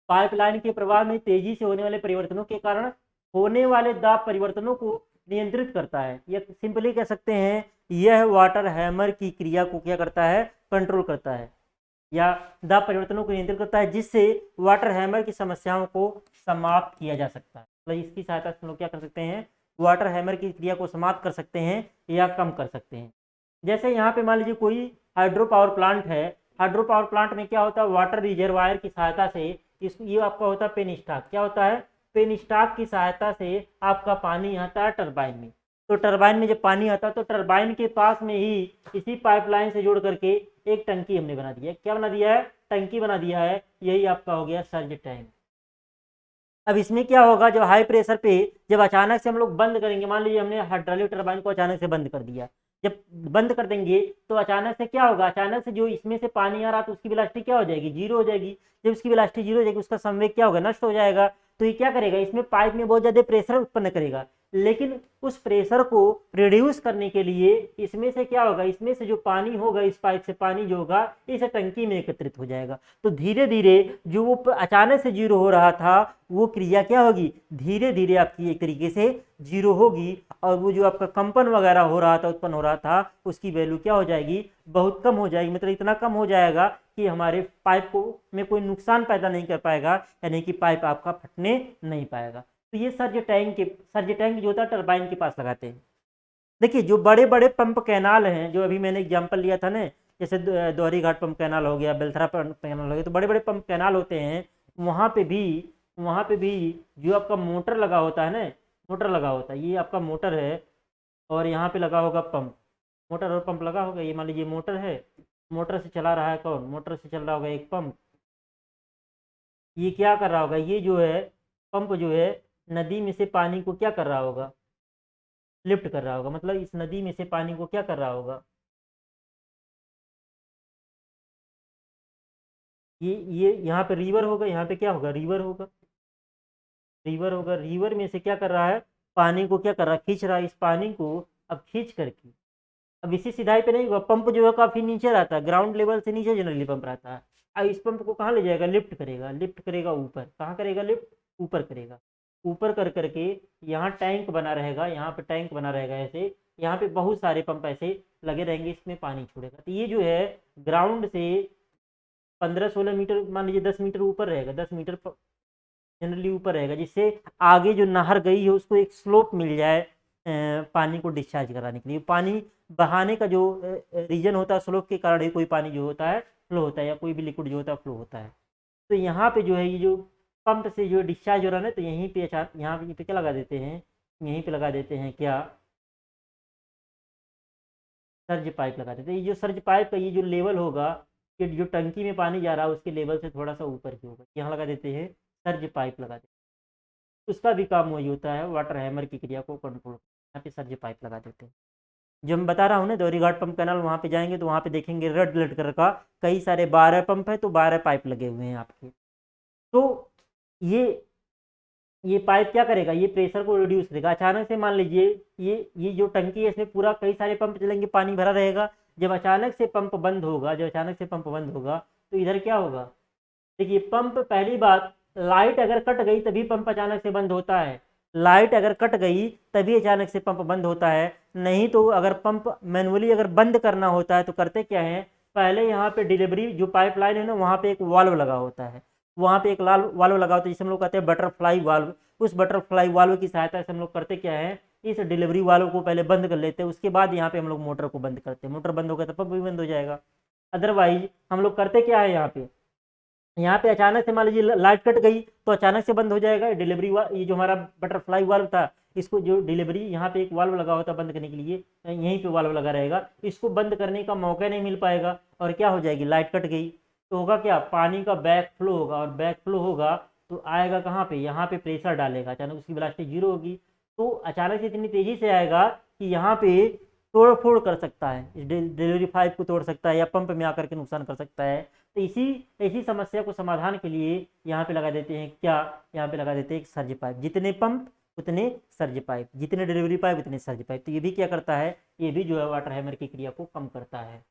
पाइपलाइन के प्रवाह में तेजी से होने वाले परिवर्तनों के कारण होने वाले दाब परिवर्तनों को नियंत्रित करता है। यह सिंपली कह सकते हैं, यह वाटर हैमर की क्रिया को क्या करता है, कंट्रोल करता है या दाब परिवर्तनों को नियंत्रित करता है, जिससे वाटर हैमर की समस्याओं को समाप्त किया जा सकता है। मतलब इसकी सहायता से हम लोग क्या कर सकते हैं, वाटर हैमर की क्रिया को समाप्त कर सकते हैं या कम कर सकते हैं। जैसे यहाँ पे मान लीजिए कोई हाइड्रो पावर प्लांट है। हाइड्रो पावर प्लांट में क्या होता है, वाटर रिजर्वायर की सहायता से ये आपका होता है पेन स्टॉक। क्या होता है, पेन स्टॉक की सहायता से आपका पानी आता है टरबाइन में। तो टरबाइन में जब पानी आता है तो टरबाइन के पास में ही इसी पाइपलाइन से जोड़ करके एक टंकी हमने बना दिया है। क्या बना दिया है, टंकी बना दिया है। यही आपका हो गया सर्ज टैंक। अब इसमें क्या होगा, जब हाई प्रेशर पे जब अचानक से हम लोग बंद करेंगे, मान लीजिए हमने हाइड्रोलिक टरबाइन को अचानक से बंद कर दिया, जब बंद कर देंगे तो अचानक से क्या होगा, अचानक से जो इसमें से पानी आ रहा तो उसकी वेलोसिटी क्या हो जाएगी, जीरो हो जाएगी। जब उसकी वेलोसिटी जीरो हो जाएगी, उसका संवेग क्या होगा, नष्ट हो जाएगा। तो ये क्या करेगा, इसमें पाइप में बहुत ज्यादा प्रेशर उत्पन्न करेगा। लेकिन उस प्रेशर को रिड्यूस करने के लिए इसमें से क्या होगा, इसमें से जो पानी होगा, इस पाइप से पानी जो होगा इस टंकी में एकत्रित हो जाएगा। तो धीरे धीरे जो वो अचानक से जीरो हो रहा था, वो क्रिया क्या होगी, धीरे धीरे आपकी एक तरीके से जीरो होगी। और वो जो आपका कंपन वगैरह हो रहा था, उत्पन्न हो रहा था, उसकी वैल्यू क्या हो जाएगी, बहुत कम हो जाएगी। मतलब इतना कम हो जाएगा कि हमारे पाइप को में कोई नुकसान पैदा नहीं कर पाएगा, यानी कि पाइप आपका फटने नहीं पाएगा। तो ये सर्ज टैंक जो होता है टरबाइन के पास लगाते हैं। देखिए जो बड़े बड़े पंप कैनाल हैं, जो अभी मैंने एग्जांपल लिया था ना, जैसे दोहरी घाट पंप कैनाल हो गया, बेलथरा पंप कैनाल हो गया, तो बड़े बड़े पंप कैनाल होते हैं। वहाँ पे भी जो आपका मोटर लगा होता है ना, मोटर लगा होता है, ये आपका मोटर है और यहाँ पे लगा होगा पंप, मोटर और पंप लगा होगा। ये मान लीजिए मोटर है, मोटर से चला रहा है कौन, मोटर से चल रहा होगा एक पंप। ये क्या कर रहा होगा, ये जो है पंप जो है नदी में से पानी को क्या कर रहा होगा, लिफ्ट कर रहा होगा। मतलब इस नदी में से पानी को क्या कर रहा होगा, ये यहाँ पे रिवर होगा, यहाँ पे क्या होगा, रिवर होगा, रिवर होगा। रिवर में से क्या कर रहा है, पानी को क्या कर रहा है, खींच रहा है। इस पानी को अब खींच करके, अब इसी सिधाई पे नहीं होगा, पंप जो है काफी नीचे रहता है, ग्राउंड लेवल से नीचे जनरली पंप रहता है। अब इस पंप को कहाँ ले जाएगा, लिफ्ट करेगा, लिफ्ट करेगा ऊपर, कहाँ करेगा लिफ्ट, ऊपर करेगा। ऊपर कर करके यहाँ टैंक बना रहेगा, यहाँ पे टैंक बना रहेगा ऐसे, यहाँ पे बहुत सारे पंप ऐसे लगे रहेंगे, इसमें पानी छोड़ेगा। तो ये जो है ग्राउंड से 15-16 मीटर, मान लीजिए 10 मीटर ऊपर रहेगा, 10 मीटर जनरली ऊपर रहेगा, जिससे आगे जो नहर गई है उसको एक स्लोप मिल जाए पानी को डिस्चार्ज कराने के लिए। पानी बहाने का जो रीजन होता है, स्लोप के कारण ही कोई पानी जो होता है फ्लो होता है, या कोई भी लिक्विड जो होता है फ्लो होता है। तो यहाँ पे जो है ये जो पंप से जो डिस्चार्ज हो रहा है ना, तो यहीं पे यहाँ पे क्या लगा देते हैं, यहीं पे लगा देते हैं क्या, सर्ज पाइप लगा देते हैं। ये जो सर्ज पाइप का ये जो लेवल होगा, कि जो टंकी में पानी जा रहा है उसके लेवल से थोड़ा सा ऊपर की होगा, यहाँ लगा देते हैं, सर्ज पाइप लगा देते हैं। उसका भी काम वही होता है, वाटर हैमर की क्रिया को कंट्रोल, यहाँ पे सर्ज पाइप लगा देते हैं। जो मैं बता रहा हूँ ना, दौरी घाट पंप कैनाल, वहाँ पे जाएंगे तो वहाँ पे देखेंगे रेड रेड कलर का कई सारे 12 पंप है, तो 12 पाइप लगे हुए हैं आपके। तो ये ये पाइप क्या करेगा, ये प्रेशर को रिड्यूस करेगा। अचानक से मान लीजिए ये जो टंकी है इसमें पूरा कई सारे पंप चलेंगे, पानी भरा रहेगा। जब अचानक से पंप बंद होगा, जब अचानक से पंप बंद होगा तो इधर क्या होगा, देखिए पंप, पहली बात, लाइट अगर कट गई तभी पंप अचानक से बंद होता है। लाइट अगर कट गई तभी अचानक से पंप बंद होता है। नहीं तो अगर पंप मैनुअली अगर बंद करना होता है तो करते क्या है, पहले यहाँ पे डिलीवरी जो पाइपलाइन है ना, वहाँ पे एक वाल्व लगा होता है, वहाँ पे एक लाल वाल्व लगा होता है, जिसे हम लोग कहते हैं बटरफ्लाई वाल्व। उस बटरफ्लाई वाल्व की सहायता से हम लोग करते क्या है, इस डिलीवरी वाल्व को पहले बंद कर लेते हैं, उसके बाद यहाँ पे हम लोग मोटर को बंद करते हैं। मोटर बंद हो गया तो पंप भी बंद हो जाएगा। अदरवाइज हम लोग करते क्या है, यहाँ पे अचानक से मान लीजिए लाइट कट गई तो अचानक से बंद हो जाएगा डिलीवरी। ये जो हमारा बटरफ्लाई वाल्व था, इसको जो डिलीवरी, यहाँ पे एक वाल्व लगा होता है बंद करने के लिए, यहीं पे वाल्व लगा रहेगा, इसको बंद करने का मौका नहीं मिल पाएगा। और क्या हो जाएगी, लाइट कट गई तो होगा क्या, पानी का बैक फ्लो होगा, और बैक फ्लो होगा तो आएगा कहाँ पे, यहाँ पे प्रेशर डालेगा, अचानक उसकी वेलोसिटी 0 होगी। तो अचानक से इतनी तेजी से आएगा कि यहाँ पे तोड़ फोड़ कर सकता है, इस डिलीवरी पाइप को तोड़ सकता है, या पंप में आकर के नुकसान कर सकता है। तो इसी समस्या को समाधान के लिए यहाँ पे लगा देते हैं क्या, यहाँ पे लगा देते हैं एक सर्ज पाइप। जितने पंप उतने सर्ज पाइप, जितने डिलीवरी पाइप उतने सर्ज पाइप। तो ये भी क्या करता है, ये भी जो है वाटर हैमर की क्रिया को कम करता है,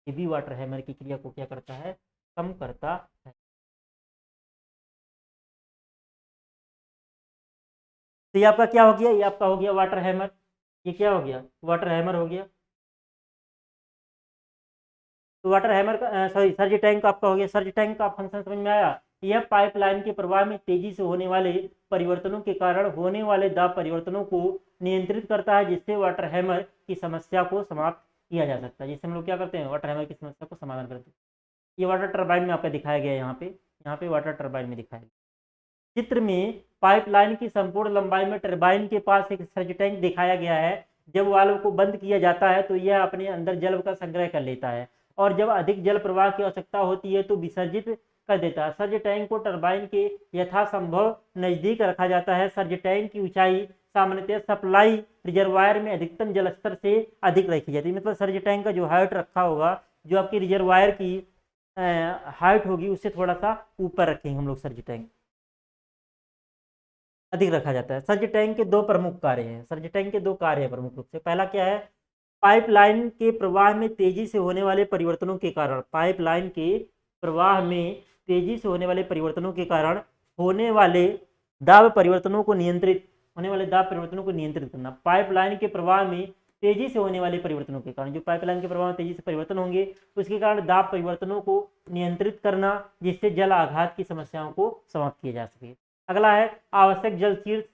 ये भी वाटर हैमर की क्रिया को क्या करता है, कम करता है। तो ये आपका क्या हो गया, ये आपका हो गया वाटर हैमर। ये क्या हो गया, वाटर हैमर हो गया। तो वाटर हैमर का सॉरी सर्ज टैंक आपका हो गया। सर्ज टैंक का फंक्शन समझ में आया। यह पाइपलाइन के प्रवाह में तेजी से होने वाले परिवर्तनों के कारण होने वाले दाब परिवर्तनों को नियंत्रित करता है, जिससे वाटर हैमर की समस्या को समाप्त किया जा सकता है। जिससे हम लोग क्या करते हैं, वाटर हैमर की समस्या को समाधान करते हैं। ये वाटर टर्बाइन में आपका दिखाया गया है, यहाँ पे वाटर टर्बाइन में दिखाया गया। चित्र में पाइपलाइन की संपूर्ण लंबाई में टरबाइन के पास एक सर्ज टैंक दिखाया गया है। जब वाल्व को बंद किया जाता है तो यह अपने अंदर जल का संग्रह कर लेता है, और जब अधिक जल प्रवाह की आवश्यकता होती है तो विसर्जित कर देता है। सर्ज टैंक को टरबाइन के यथासंभव नजदीक रखा जाता है। सर्ज टैंक की ऊंचाई सामान्यतः सप्लाई रिजर्वायर में अधिकतम जल स्तर से अधिक रखी जाती है। मतलब सर्ज टैंक का जो हाइट रखा होगा, जो आपकी रिजर्वायर की हाइट होगी, उससे थोड़ा सा ऊपर रखेंगे हम लोग सर्ज टैंक, अधिक रखा जाता है। सर्ज टैंक के दो प्रमुख कार्य हैं, सर्ज टैंक के दो कार्य हैं प्रमुख रूप से। पहला क्या है, पाइपलाइन के प्रवाह में तेजी से होने वाले परिवर्तनों के कारण, पाइपलाइन के प्रवाह में तेजी से होने वाले परिवर्तनों के कारण होने वाले दाब परिवर्तनों को नियंत्रित, होने वाले दाब परिवर्तनों को नियंत्रित करना। पाइपलाइन के प्रवाह में तेजी से होने वाले परिवर्तनों के कारण, जो पाइपलाइन के प्रवाह में तेजी से परिवर्तन होंगे उसके कारण दाब परिवर्तनों को नियंत्रित करना, जिससे जल आघात की समस्याओं को समाप्त किया जा सके। अगला है आवश्यक जल शीर्ष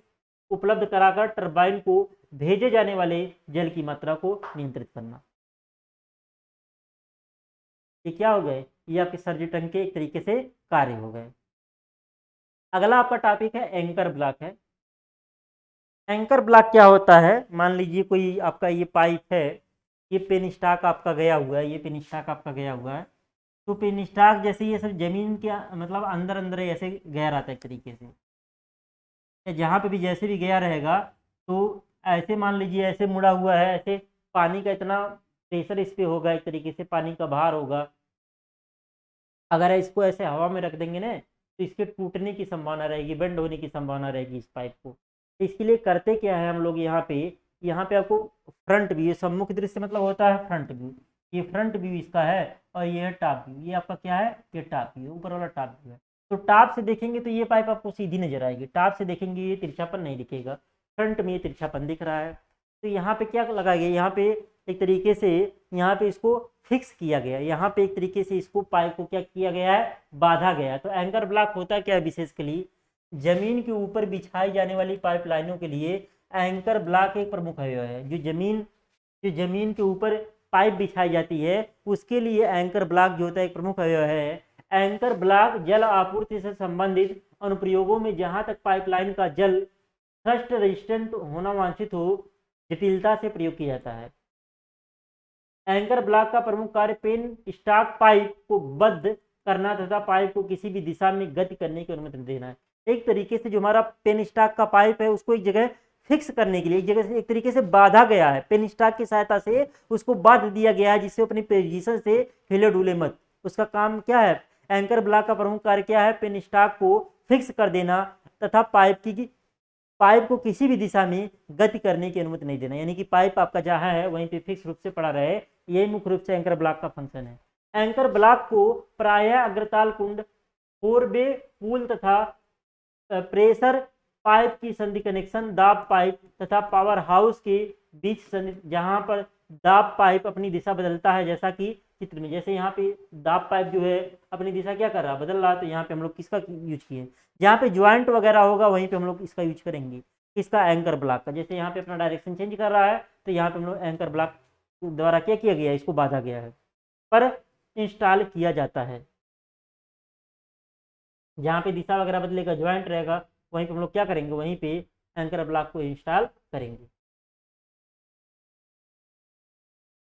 उपलब्ध कराकर टरबाइन को भेजे जाने वाले जल की मात्रा को नियंत्रित करना। ये क्या हो गए, ये आपके सर्ज टैंक के एक तरीके से कार्य हो गए। अगला आपका टॉपिक है एंकर ब्लॉक है। एंकर ब्लॉक क्या होता है, मान लीजिए कोई आपका ये पाइप है, ये पेन स्टॉक आपका गया हुआ है, ये पेन स्टॉक आपका गया हुआ है, तो पेन स्टॉक जैसे ये सब जमीन के मतलब अंदर अंदर ऐसे गया रहता है एक तरीके से, या जहाँ पे भी जैसे भी गया रहेगा, तो ऐसे मान लीजिए ऐसे मुड़ा हुआ है, ऐसे पानी का इतना प्रेशर इस पे होगा, एक तरीके से पानी का भार होगा, अगर इसको ऐसे हवा में रख देंगे ना, तो इसके टूटने की संभावना रहेगी, बेंड होने की संभावना रहेगी इस पाइप को। तो इसके लिए करते क्या है हम लोग, यहाँ पे आपको फ्रंट व्यू, सम्मुख दृश्य मतलब होता है फ्रंट व्यू, ये फ्रंट व्यू इसका है, और ये है टॉप व्यू, ये आपका क्या है, ये टॉप व्यू, ऊपर वाला टॉप व्यू है। तो टॉप से देखेंगे तो ये पाइप आपको सीधी नजर आएगी, टॉप से देखेंगे ये तिरछापन नहीं दिखेगा, फ्रंट में ये तिरछापन दिख रहा है। तो यहाँ पे क्या लगाया गया, यहाँ पे एक तरीके से यहाँ पे इसको फिक्स किया गया, यहाँ पे एक तरीके से इसको पाइप को क्या किया गया है, बांधा गया है। तो एंकर ब्लॉक होता क्या है, विशेषकली जमीन के ऊपर बिछाई जाने वाली पाइपलाइनों के लिए एंकर ब्लॉक एक प्रमुख अवयव है। जो जमीन के ऊपर पाइप बिछाई जाती है उसके लिए एंकर ब्लॉक जो होता है एक प्रमुख अवयव है। एंकर ब्लॉक जल आपूर्ति से संबंधित अनुप्रयोगों में जहां तक पाइपलाइन का जल थ्रस्ट रेजिस्टेंट होना वांछित हो, जटिलता से प्रयोग किया जाता है। एंकर ब्लॉक का प्रमुख कार्य पेन स्टॉक पाइप को बद्ध करना तथा पाइप को किसी भी दिशा में गति करने की अनुमति देना है। एक तरीके से जो हमारा पेन स्टॉक का पाइप है उसको एक जगह फिक्स करने के लिए, एक जगह से एक तरीके से बांधा गया है, पेन स्टॉक की सहायता से उसको बांध दिया गया है, जिससे अपनी पोजीशन से हिले डुले मत। उसका काम क्या है, एंकर ब्लॉक का प्रमुख कार्य क्या है, पेन स्टॉक को फिक्स कर देना तथा पाइप को किसी भी दिशा में गति करने की अनुमति नहीं देना, यानी कि पाइप आपका जहां है वहीं पे फिक्स रूप से पड़ा रहे, यही मुख्य रूप से एंकर ब्लॉक का फंक्शन है। एंकर ब्लॉक को प्रायः अग्रताल कुंड, फोरवे पुल तथा प्रेशर पाइप की संधि कनेक्शन, दाब पाइप तथा पावर हाउस के बीच संधि, जहां पर दाब पाइप अपनी दिशा बदलता है, जैसा कि चित्र में, जैसे यहाँ पे दाब पाइप जो है अपनी दिशा क्या कर रहा है, बदल रहा है, तो यहाँ पे हम लोग किसका यूज किए, जहाँ पे ज्वाइंट वगैरह होगा वहीं पे हम लोग इसका यूज करेंगे, इसका एंकर ब्लॉक का। जैसे यहाँ पे अपना डायरेक्शन चेंज कर रहा है, तो यहाँ पे हम लोग एंकर ब्लॉक द्वारा क्या किया गया है, इसको बांधा गया है, पर इंस्टॉल किया जाता है। जहाँ पे दिशा वगैरह बदलेगा, ज्वाइंट रहेगा, वहीं पे हम लोग क्या करेंगे, वहीं पे एंकर ब्लॉक को इंस्टॉल करेंगे।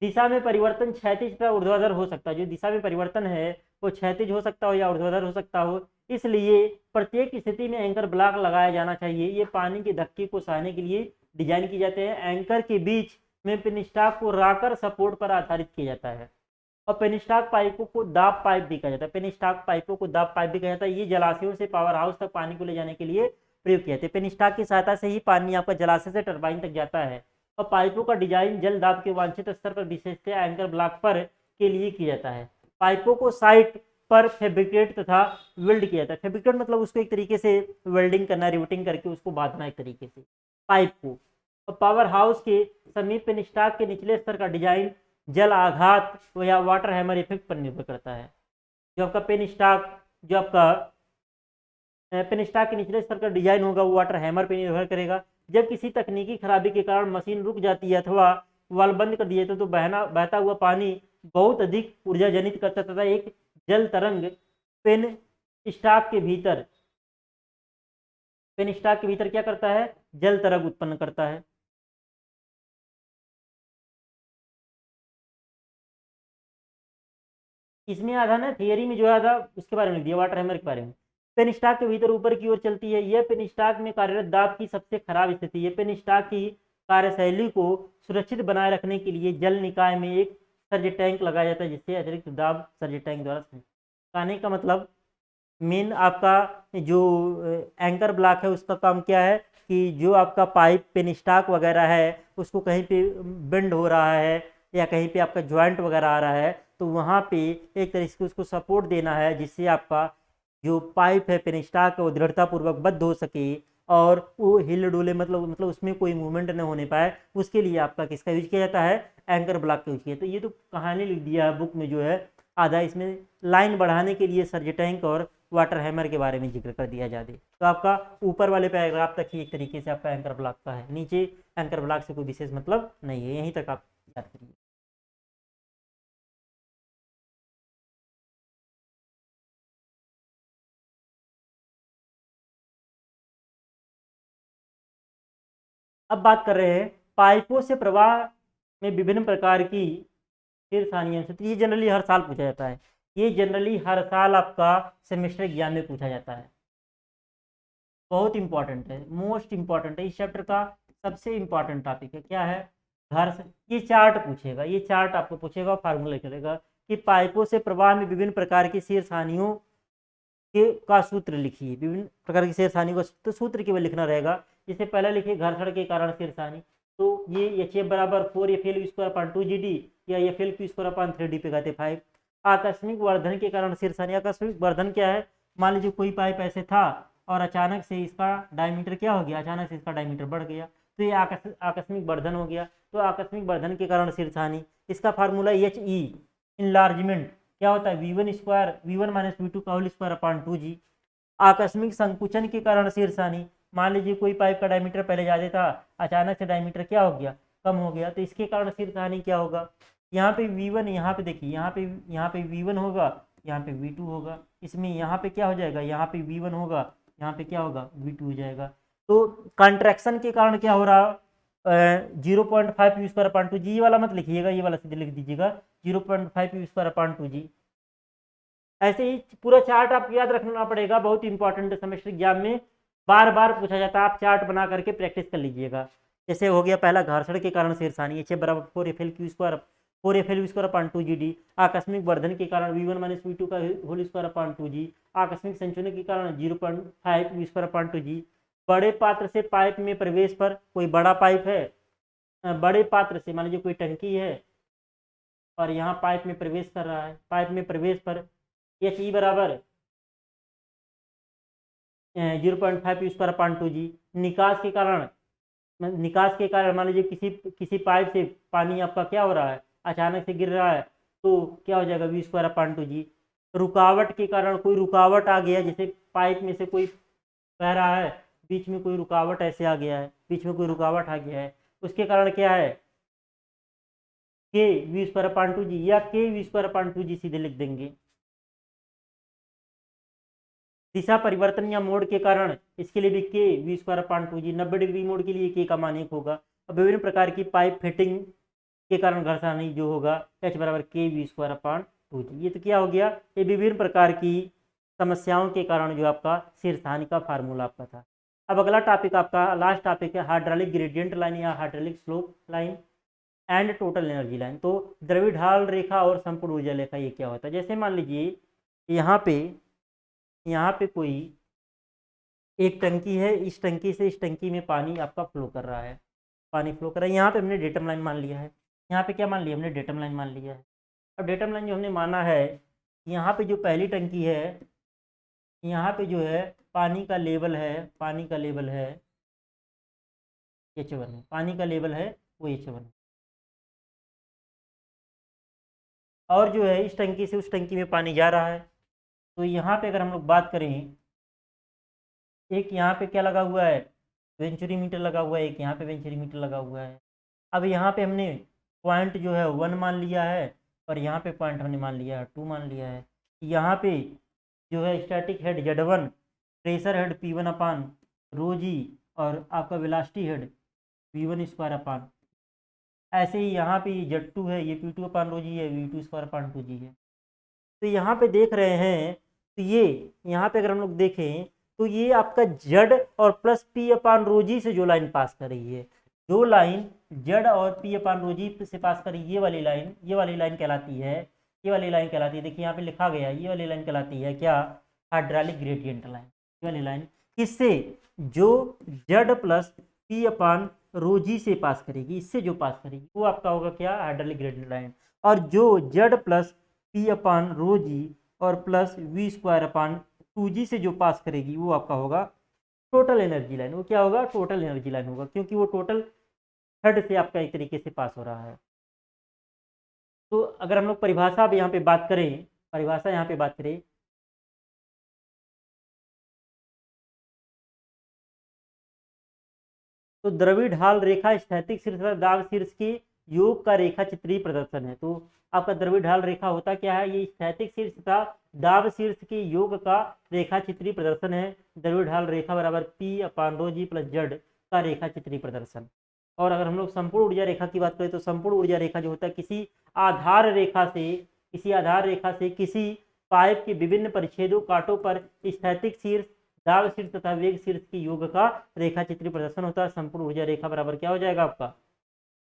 दिशा में परिवर्तन क्षैतिज तथा ऊर्ध्वाधर हो सकता है, जो दिशा में परिवर्तन है वो क्षैतिज हो सकता हो या ऊर्ध्वाधर हो सकता हो, इसलिए प्रत्येक स्थिति में एंकर ब्लॉक लगाया जाना चाहिए। ये पानी के धक्के को सहने के लिए डिजाइन किए जाते हैं। एंकर के बीच में पेनस्टॉक को राकर सपोर्ट पर आधारित किया जाता है, और पेनस्टॉक पाइपों को दाब पाइप भी कहा जाता है, पेनस्टॉक पाइपों को दाब पाइप भी कहा जाता है। ये जलाशयों से पावर हाउस तक पानी को ले जाने के लिए प्रयोग किया जाता है। पेनस्टॉक की सहायता से ही पानी आपका जलाशय से टरबाइन तक जाता है, और पाइपों का डिजाइन जल दाब के वांछित स्तर पर विशेषतः एंकर ब्लॉक पर के लिए किया जाता है। पाइपों को साइट पर फैब्रिकेट तथा वेल्ड किया जाता है। फैब्रिकेट मतलब उसको एक तरीके से वेल्डिंग करना, रिवेटिंग करके उसको बांधना एक तरीके से पाइप को। और पावर हाउस के समीप पेनस्टॉक के निचले स्तर का डिजाइन जल आघात या वाटर हैमर इफेक्ट पर निर्भर करता है। जो आपका जो आपका पेन स्टॉक के निचले स्तर का डिजाइन होगा वो वाटर हैमर पर निर्भर करेगा। जब किसी तकनीकी खराबी के कारण मशीन रुक जाती है अथवा वाल्व बंद कर दिया जाता है, तो बहता हुआ पानी बहुत अधिक ऊर्जा जनित करता है तथा एक जल तरंग पेन स्टॉक के भीतर क्या करता है, जल तरंग उत्पन्न करता है। इसमें आधा ना थियरी में जो है आधा उसके बारे में लिख दिया, वाटर हैमर के बारे में। पेनस्टॉक के भीतर ऊपर की ओर चलती है, यह पेनस्टॉक में कार्यरत दाब की सबसे खराब स्थिति है। पेनस्टॉक की कार्यशैली को सुरक्षित बनाए रखने के लिए जल निकाय में एक सर्ज टैंक लगाया जाता है, जिससे अतिरिक्त दाब सर्ज टैंक द्वारा कहने का मतलब मेन आपका जो एंकर ब्लॉक है उसका काम क्या है कि जो आपका पाइप पेनस्टॉक वगैरह है उसको कहीं पे बेंड हो रहा है या कहीं पे आपका ज्वाइंट वगैरह आ रहा है, तो वहाँ पे एक तरीके से उसको सपोर्ट देना है, जिससे आपका जो पाइप है पेनस्टॉक वो दृढ़ता पूर्वक बद्ध हो सके और वो हिल डुले, मतलब उसमें कोई मूवमेंट न होने पाए। उसके लिए आपका किसका यूज किया जाता है, एंकर ब्लॉक का यूज किया। तो ये तो कहानी लिख दिया है बुक में जो है आधा, इसमें लाइन बढ़ाने के लिए सर्ज टैंक और वाटर हैमर के बारे में जिक्र कर दिया जाए। तो आपका ऊपर वाले पैराग्राफ तक ही एक तरीके से आपका एंकर ब्लॉक का है, नीचे एंकर ब्लॉक से कोई विशेष मतलब नहीं है, यहीं तक आप याद करिए। अब बात कर रहे हैं पाइपों से प्रवाह में विभिन्न प्रकार की शीर्षानियां। तो ये जनरली हर साल पूछा जाता है, ये जनरली हर साल आपका सेमेस्टर एग्जाम में पूछा जाता है। बहुत इंपॉर्टेंट है, मोस्ट इंपॉर्टेंट है, इस चैप्टर का सबसे इंपॉर्टेंट टॉपिक है। क्या है? घर से ये चार्ट पूछेगा, ये चार्ट आपको पूछेगा, फार्मूला करेगा कि पाइपों से प्रवाह में विभिन्न प्रकार की शीर्षानियों के का सूत्र लिखिए। विभिन्न प्रकार की शीर्षानियों का तो सूत्र केवल लिखना रहेगा। जैसे पहले लिखिए घर्षण के कारण शीर्षानी, तो ये एच बराबर 4FL² या FL²/3D पे कहते 5। आकस्मिक वर्धन के कारण शीर्षानी, आकस्मिक वर्धन क्या है? मान लीजिए कोई पाइप ऐसे था और अचानक से इसका डायमीटर क्या हो गया, अचानक से इसका डायमीटर बढ़ गया, तो ये आकस्मिक वर्धन हो गया। तो आकस्मिक वर्धन के कारण शीर्षानी, इसका फार्मूला HE इनलार्जमेंट क्या होता है? V1 माइनस V2 का होल स्क्वायर अपॉन 2G। आकस्मिक संकुचन के कारण शीर्षानी, मान लीजिए कोई पाइप का डायमीटर पहले ज़्यादा था, अचानक से डायमीटर क्या हो गया? कम हो गया, तो इसके कारण शीर्षानी क्या होगा? यहाँ पे V1, यहाँ पे देखिए, यहाँ पे V1 होगा, यहाँ पे V2 होगा, इसमें यहाँ पे क्या हो जाएगा? यहाँ पे V1 होगा, यहाँ पे क्या होगा? V2 हो जाएगा। तो कंट्रैक्शन के कारण क्या हो रहा? 0.5U²/2G, ये वाला मत लिखिएगा, ये वाला सीधे लिख दीजिएगा 0.5U²/2G। ऐसे ही पूरा चार्ट आपको याद रखना पड़ेगा, बहुत इंपॉर्टेंट है, सेमेस्टर एग्जाम में बार बार पूछा जाता है। आप चार्ट बना करके प्रैक्टिस कर लीजिएगा। जैसे हो गया पहला घर्षण के कारण शीर्षानी, H बराबर 4FL²/2GD। आकस्मिक वर्धन के कारण V1 माइनस V2 का होल स्क्वायर/2G। आकस्मिक संचलन के कारण 0.5U²/2G। बड़े पात्र से पाइप में प्रवेश पर, कोई बड़ा पाइप है, बड़े पात्र से मान लीजिए कोई टंकी है और यहाँ पाइप में प्रवेश कर रहा है, पाइप में प्रवेश पर HE बराबर 0.5U²/2G। निकास के कारण मान लीजिए किसी पाइप से पानी आपका क्या हो रहा है? अचानक से गिर रहा है, तो क्या हो जाएगा? V²/2G। रुकावट के कारण, कोई रुकावट आ गया, जैसे पाइप में से कोई बह रहा है, बीच में कोई रुकावट ऐसे आ गया है, बीच में कोई रुकावट आ गया है, उसके कारण क्या है? KV²/2G या KV²/2G सीधे लिख देंगे। दिशा परिवर्तन या मोड़ के कारण, इसके लिए भी KV²/2G। 90 डिग्री मोड़ के लिए K का मान 1 होगा। अब विभिन्न प्रकार की पाइप फिटिंग के कारण घर्षण जो होगा H बराबर KV²/2G। ये तो क्या हो गया? ये विभिन्न प्रकार की समस्याओं के कारण जो आपका शीर्षानी का फार्मूला आपका था। अब अगला टॉपिक आपका लास्ट टॉपिक है हाइड्रोलिक ग्रेडियंट लाइन या hydraulic slope line and total energy line. तो द्रव्य ढाल रेखा और संपूर्ण ऊर्जा रेखा, ये क्या होता है? जैसे मान लीजिए यहाँ पे कोई एक टंकी है, इस टंकी से इस टंकी में पानी आपका फ्लो कर रहा है, पानी फ्लो कर रहा है। यहाँ पे हमने डेटम लाइन मान लिया है, यहाँ पे क्या मान लिया? हमने डेटम लाइन मान लिया है। अब डेटम लाइन जो हमने माना है, यहाँ पे जो पहली टंकी है, यहाँ पे जो है पानी का लेवल है, पानी का लेवल है H1 है, पानी का लेवल है वो H1 है। और जो है इस टंकी से उस टंकी में पानी जा रहा है। तो यहाँ पे अगर हम लोग बात करें, एक यहाँ पे क्या लगा हुआ है? वेंचुरी मीटर लगा हुआ है, एक यहाँ पे वेंचुरी मीटर लगा हुआ है। अब यहाँ पे हमने पॉइंट जो है 1 मान लिया है और यहाँ पे पॉइंट हमने मान लिया है 2 मान लिया है। यहाँ पे जो है static head Z1, pressure head P1/ρg और आपका वेलोसिटी हेड V1²/। ऐसे ही यहाँ पे Z2 है, ये P2/ρg है, V2²/2g है। तो यहाँ पे देख रहे हैं, तो ये यहाँ पे अगर हम लोग देखें तो ये आपका Z और प्लस P/ρg से जो लाइन पास कर रही है, जो लाइन Z और P/ρg से पास कर रही है, ये वाली लाइन कहलाती है, ये वाली लाइन कहलाती है। देखिए यहाँ पे लिखा गया है, ये वाली लाइन कहलाती है क्या? Hydraulic gradient line. ये वाली लाइन किससे? जो Z प्लस P/ρg से पास करेगी, इससे जो पास करेगी वो आपका होगा क्या? Hydraulic gradient line. और जो Z प्लस P/ρg और प्लस V²/2g से जो पास करेगी वो आपका होगा टोटल एनर्जी लाइन। वो क्या होगा? टोटल एनर्जी लाइन होगा, क्योंकि वो टोटल हेड से आपका एक तरीके से पास हो रहा है। तो अगर हम लोग परिभाषा अब यहाँ पे बात करें, परिभाषा यहाँ पे बात करें, तो द्रव्य ढाल रेखा स्थैतिक शीर्ष तथा दाब शीर्ष के योग का रेखा चित्रीय प्रदर्शन है। तो आपका द्रव्य ढाल रेखा होता क्या है? ये स्थैतिक शीर्ष तथा दाब शीर्ष के योग का रेखा चित्रीय प्रदर्शन है। द्रव्य ढाल रेखा बराबर P/ρg प्लस Z का रेखा चित्रीय प्रदर्शन। और अगर हम लोग संपूर्ण ऊर्जा रेखा की बात करें तो संपूर्ण ऊर्जा रेखा जो होता है किसी आधार रेखा से किसी पाइप के विभिन्न परिच्छेदों कांटों पर स्थैतिक शीर्ष, दाब शीर्ष तथा वेग शीर्ष के योग का रेखा चित्रीय प्रदर्शन होता है। संपूर्ण ऊर्जा रेखा बराबर क्या हो जाएगा आपका,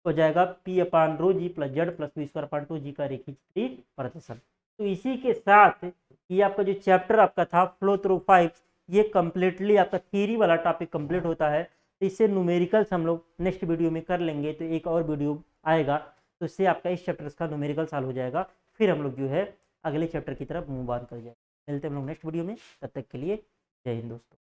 हो जाएगा P/ρg plus Z plus V²/2g का रेखीय चित्रीय प्रदर्शन। तो इसी के साथ ये आपका जो चैप्टर आपका था फ्लो थ्रू पाइप्स, ये कंप्लीटली आपका थ्योरी वाला टॉपिक कंप्लीट होता है। तो इससे न्यूमेरिकल्स हम लोग नेक्स्ट वीडियो में कर लेंगे, तो एक और वीडियो आएगा तो इससे आपका इस चैप्टर का न्यूमेरिकल सॉल्व हो जाएगा। फिर हम लोग जो है अगले चैप्टर की तरफ मूव ऑन कर जाएंगे। मिलते हैं हम लोग नेक्स्ट वीडियो में, तब तक के लिए जय हिंद दोस्तों।